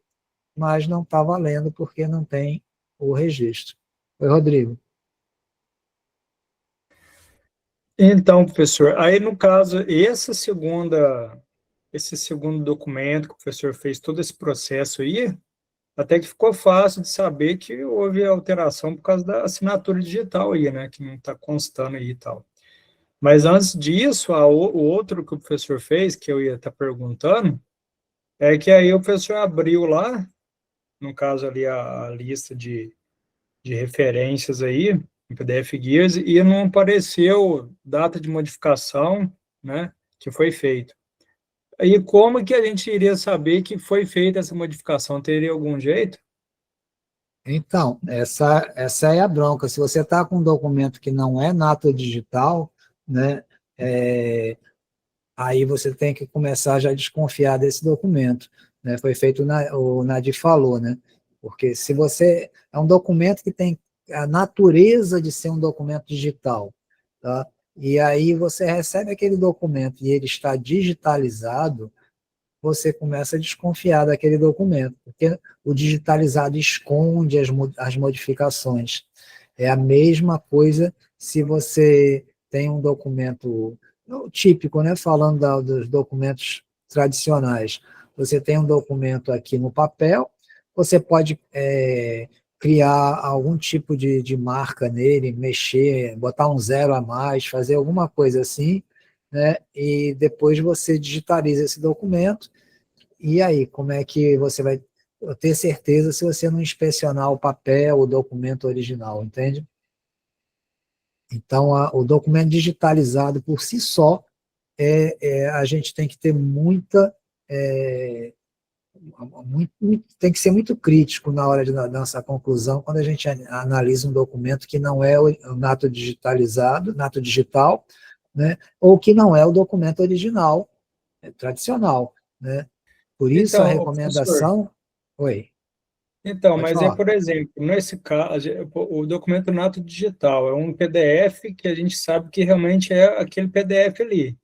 mas não está valendo porque não tem o registro. Oi, Rodrigo. Então, professor, aí no caso, esse segundo documento que o professor fez todo esse processo aí, até que ficou fácil de saber que houve alteração por causa da assinatura digital aí, né, que não está constando aí e tal. Mas antes disso, o outro que o professor fez, que eu ia estar perguntando, é que aí o professor abriu lá, no caso ali a lista de referências aí, em PDF Guias, e não apareceu data de modificação, né, que foi feito. Aí como que a gente iria saber que foi feita essa modificação? Teria algum jeito? Então, essa é a bronca. Se você está com um documento que não é nato digital, né, aí você tem que começar já a desconfiar desse documento. Né? Foi feito, o Nadir falou, né? Porque se você... É um documento que tem a natureza de ser um documento digital, tá? E aí você recebe aquele documento e ele está digitalizado, você começa a desconfiar daquele documento, porque o digitalizado esconde as modificações. É a mesma coisa se você tem um documento típico, né, falando dos documentos tradicionais. Você tem um documento aqui no papel, você pode criar algum tipo de marca nele, mexer, botar um 0 a mais, fazer alguma coisa assim, né, e depois você digitaliza esse documento, e aí, como é que você vai ter certeza se você não inspecionar o papel, o documento original, entende? Então, o documento digitalizado por si só, a gente tem que ter tem que ser muito crítico na hora de dar essa conclusão, quando a gente analisa um documento que não é o nato digitalizado, nato digital, né, ou que não é o documento original, tradicional, né? Por isso a Então, professor, recomendação... Oi, então, pode mas falar. por exemplo, nesse caso, o documento nato digital é um PDF que a gente sabe que realmente é aquele PDF ali,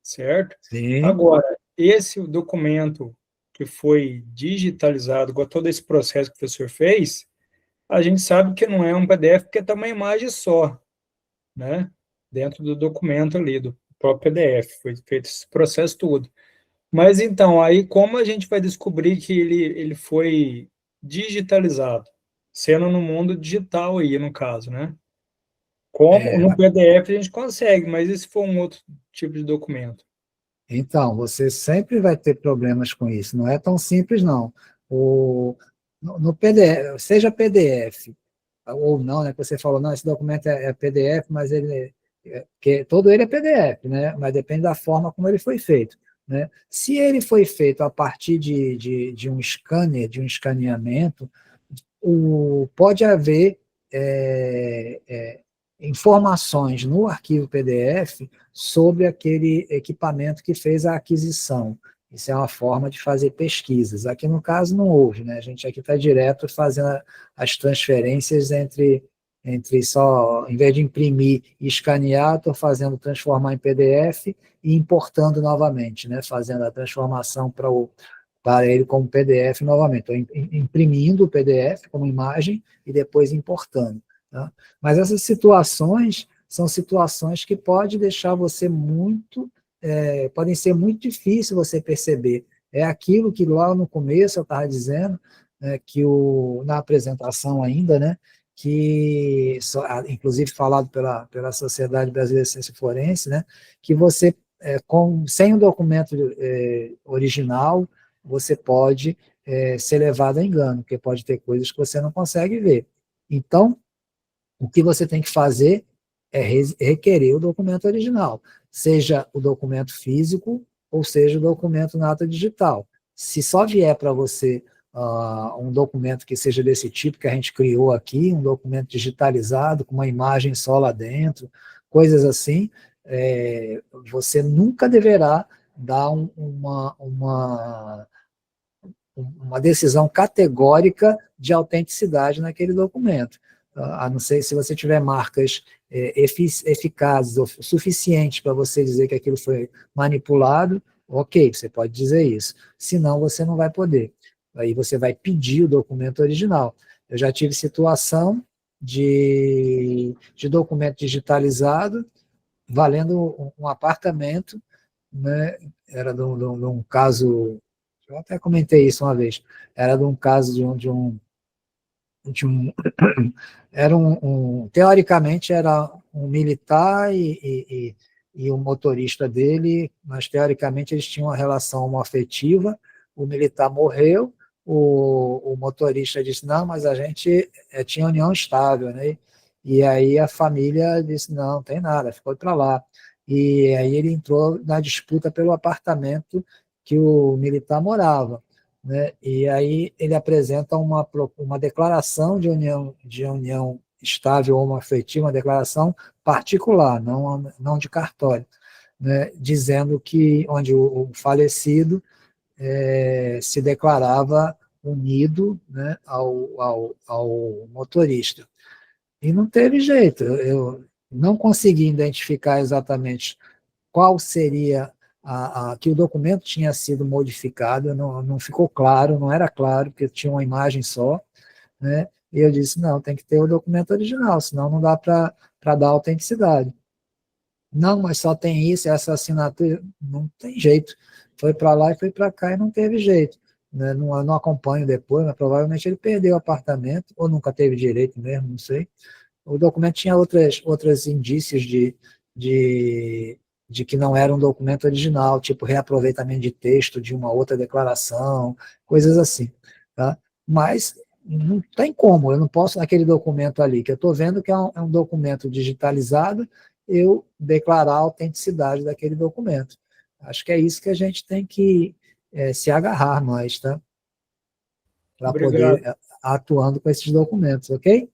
certo? Sim, Agora, esse documento que foi digitalizado, com todo esse processo que o professor fez, a gente sabe que não é um PDF porque está uma imagem só, né? Dentro do documento ali, do próprio PDF, foi feito esse processo todo. Mas então, aí como a gente vai descobrir que ele foi digitalizado, sendo no mundo digital aí, no caso, né? Como no PDF a gente consegue, mas e se for um outro tipo de documento? então, você sempre vai ter problemas com isso, não é tão simples, não. No PDF, seja PDF, ou não, né, que você falou, não, esse documento é PDF, mas todo ele é PDF, né, mas depende da forma como ele foi feito. né? Se ele foi feito a partir de um scanner, de um escaneamento, pode haver informações no arquivo PDF sobre aquele equipamento que fez a aquisição. Isso é uma forma de fazer pesquisas. Aqui, no caso, não houve, né? A gente aqui está direto fazendo as transferências entre só, em vez de imprimir e escanear, estou fazendo transformar em PDF e importando novamente, né? Fazendo a transformação para ele como PDF novamente. Estou imprimindo o PDF como imagem e depois importando. Tá? Mas essas situações são situações que podem deixar você podem ser muito difíceis você perceber. É aquilo que lá no começo eu estava dizendo, que na apresentação ainda, né, que, inclusive falado pela Sociedade Brasileira de Ciência Forense, né, que você, sem o documento original, você pode ser levado a engano, porque pode ter coisas que você não consegue ver. Então, o que você tem que fazer é requerer o documento original, seja o documento físico ou seja o documento na ata digital. Se só vier para você um documento que seja desse tipo que a gente criou aqui, um documento digitalizado com uma imagem só lá dentro, coisas assim, você nunca deverá dar uma decisão categórica de autenticidade naquele documento. A não ser se você tiver marcas eficazes ou suficientes para você dizer que aquilo foi manipulado, ok, você pode dizer isso. Senão, você não vai poder. Aí você vai pedir o documento original. Eu já tive situação de documento digitalizado valendo um apartamento, né? Era de um caso, eu até comentei isso uma vez, era de um caso teoricamente era um militar e o motorista dele, mas teoricamente eles tinham uma relação homoafetiva, o militar morreu, o motorista disse, não, mas a gente tinha união estável, né? E aí a família disse, não tem nada, ficou para lá. E aí ele entrou na disputa pelo apartamento que o militar morava, né? E aí ele apresenta uma declaração de união estável homoafetiva, uma declaração particular, não de cartório, né? Dizendo que onde o falecido se declarava unido, né, ao motorista. E não teve jeito, eu não consegui identificar exatamente qual seria que o documento tinha sido modificado, não ficou claro, não era claro, porque tinha uma imagem só, né? E eu disse, não, tem que ter o documento original, senão não dá para dar autenticidade. Não, mas só tem isso, essa assinatura, não tem jeito. Foi para lá e foi para cá e não teve jeito. Né? Não acompanho depois, mas provavelmente ele perdeu o apartamento, ou nunca teve direito mesmo, não sei. O documento tinha outros indícios de que não era um documento original, tipo reaproveitamento de texto de uma outra declaração, coisas assim. Tá? Mas não tem como, eu não posso, naquele documento ali, que eu estou vendo que é um documento digitalizado, eu declarar a autenticidade daquele documento. Acho que é isso que a gente tem que se agarrar mais, tá? Para poder atuando com esses documentos, ok?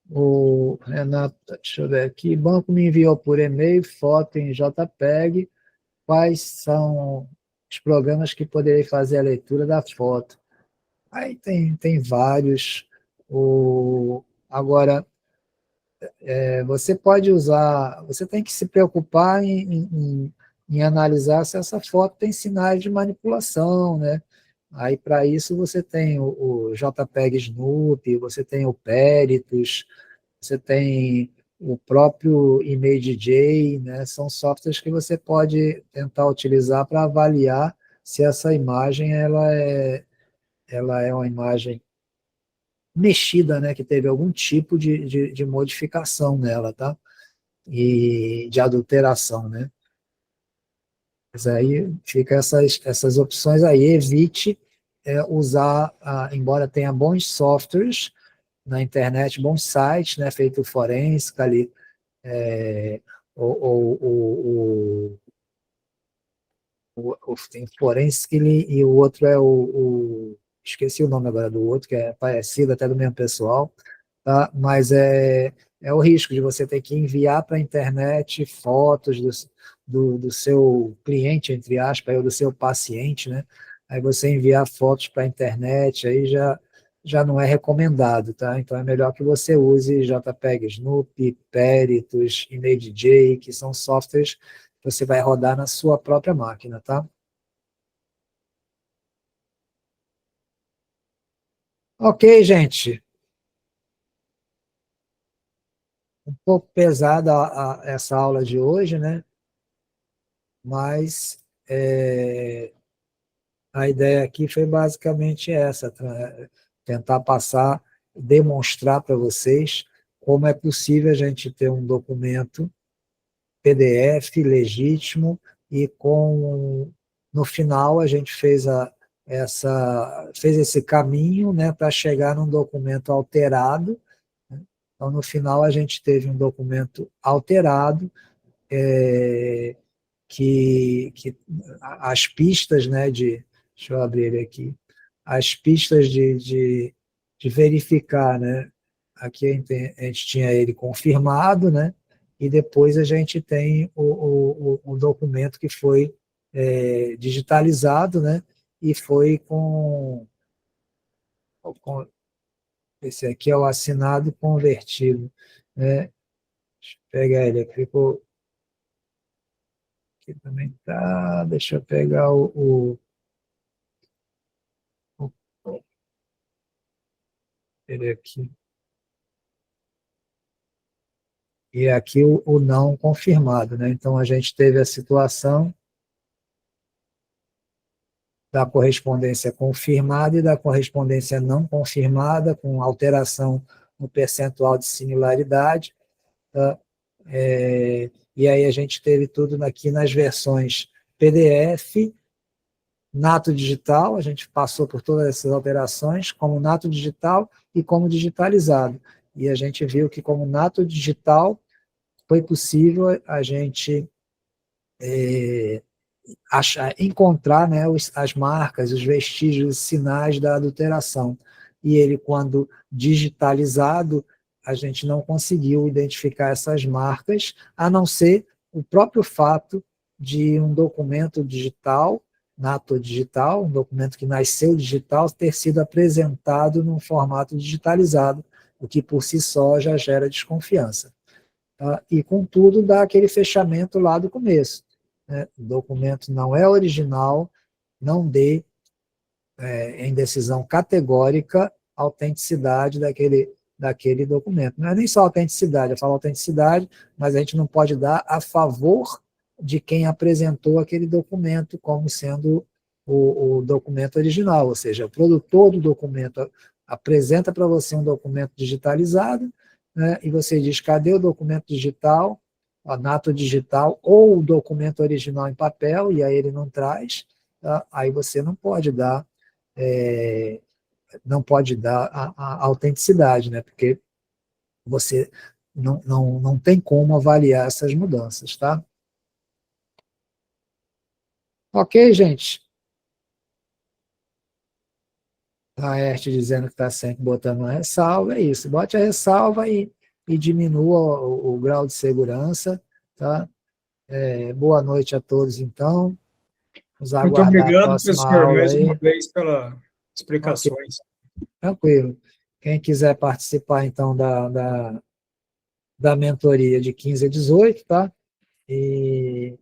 O Renato, deixa eu ver aqui, banco me enviou por e-mail foto em JPEG, quais são os programas que poderei fazer a leitura da foto? Aí tem vários. Agora, você pode usar, você tem que se preocupar em analisar se essa foto tem sinais de manipulação, né? Aí, para isso, você tem o JPEG Snoop, você tem o Peritus, você tem o próprio ImageJ, né? São softwares que você pode tentar utilizar para avaliar se essa imagem ela é uma imagem mexida, né? Que teve algum tipo de modificação nela, tá? E de adulteração, né? Mas aí fica essas opções aí, evite usar, embora tenha bons softwares na internet, bons sites, né, feito forense, ali, tem o Forensic e o outro é esqueci o nome agora do outro, que é parecido até do mesmo pessoal, tá? Mas é o risco de você ter que enviar para a internet fotos do seu cliente, entre aspas, ou do seu paciente, né? Aí você enviar fotos para a internet, aí já não é recomendado, tá? Então é melhor que você use JPEG Snoopy, Peritos, ImageJ, que são softwares que você vai rodar na sua própria máquina, tá? Ok, gente. Um pouco pesada essa aula de hoje, né? Mas a ideia aqui foi basicamente essa, tentar passar, demonstrar para vocês como é possível a gente ter um documento PDF legítimo e no final a gente fez esse caminho, né, para chegar num documento alterado, né? Então, no final, a gente teve um documento alterado, é, que as pistas, né, deixa eu abrir ele aqui, as pistas de verificar, né, aqui a gente tinha ele confirmado, né, e depois a gente tem o documento que foi digitalizado, né, e foi com esse aqui é o assinado convertido, né, deixa eu pegar ele aqui, aqui também tá, deixa eu pegar ele aqui. E aqui o não confirmado, né? Então a gente teve a situação da correspondência confirmada e da correspondência não confirmada, com alteração no percentual de similaridade, tá? E aí a gente teve tudo aqui nas versões PDF, nato digital, a gente passou por todas essas alterações, como nato digital e como digitalizado. E a gente viu que como nato digital foi possível a gente encontrar, né, as marcas, os vestígios, os sinais da adulteração. E ele, quando digitalizado, a gente não conseguiu identificar essas marcas, a não ser o próprio fato de um documento digital, nato digital, um documento que nasceu digital, ter sido apresentado num formato digitalizado, o que por si só já gera desconfiança. Tá? E, contudo, dá aquele fechamento lá do começo, né? O documento não é original, não dê em decisão categórica a autenticidade daquele documento. Não é nem só autenticidade, eu falo autenticidade, mas a gente não pode dar a favor de quem apresentou aquele documento como sendo o documento original, ou seja, o produtor do documento apresenta para você um documento digitalizado, né, e você diz, cadê o documento digital, a nato digital, ou o documento original em papel, e aí ele não traz, tá? Aí você é, não pode dar a autenticidade, né? Porque você não tem como avaliar essas mudanças, tá? Ok, gente? A Laerte dizendo que está sempre botando uma ressalva, é isso. Bote a ressalva e diminua o grau de segurança, tá? Boa noite a todos, então. Vamos Muito aguardar a obrigado, próxima professor, aula mais uma aí. vez pelas Ok, explicações. tranquilo. Quem quiser participar, então, da mentoria de 15 a 18, tá? E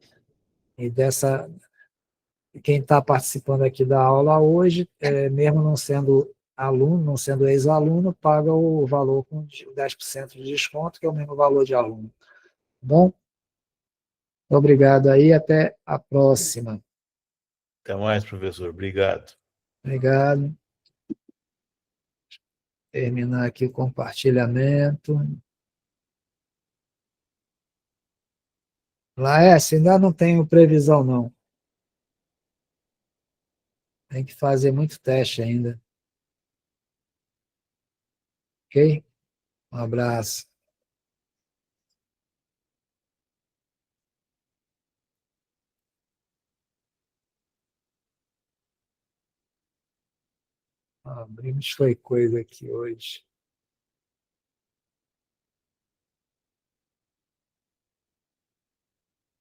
quem está participando aqui da aula hoje, mesmo não sendo aluno, não sendo ex-aluno, paga o valor com 10% de desconto, que é o mesmo valor de aluno. Tá bom? Obrigado aí, até a próxima. Até mais, professor. Obrigado. Obrigado. Terminar aqui o compartilhamento. Laércio, ainda não tenho previsão, não. Tem que fazer muito teste ainda. Ok? Um abraço. Abrimos foi coisa aqui hoje.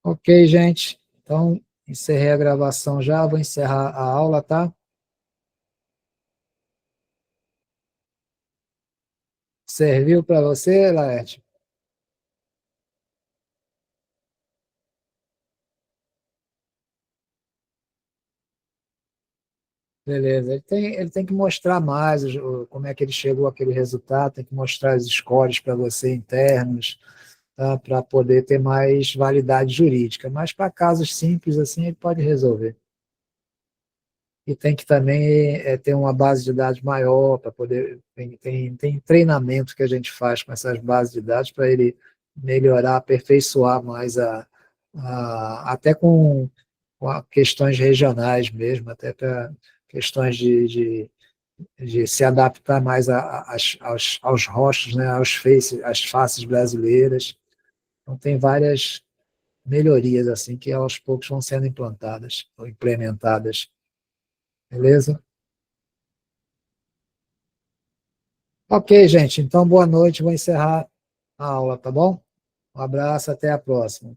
Ok, gente. Então, encerrei a gravação já, vou encerrar a aula, tá? Serviu para você, Laerte? Beleza. Ele tem que mostrar mais como é que ele chegou àquele resultado, tem que mostrar os scores para você internos, tá? Para poder ter mais validade jurídica. Mas para casos simples assim, ele pode resolver. E tem que também ter uma base de dados maior para poder. Tem treinamento que a gente faz com essas bases de dados para ele melhorar, aperfeiçoar mais até com questões regionais mesmo, até para questões de se adaptar mais aos rostos, né, às faces brasileiras. Então, tem várias melhorias assim que aos poucos vão sendo implantadas ou implementadas. Beleza? Ok, gente. Então, boa noite. Vou encerrar a aula, tá bom? Um abraço, até a próxima.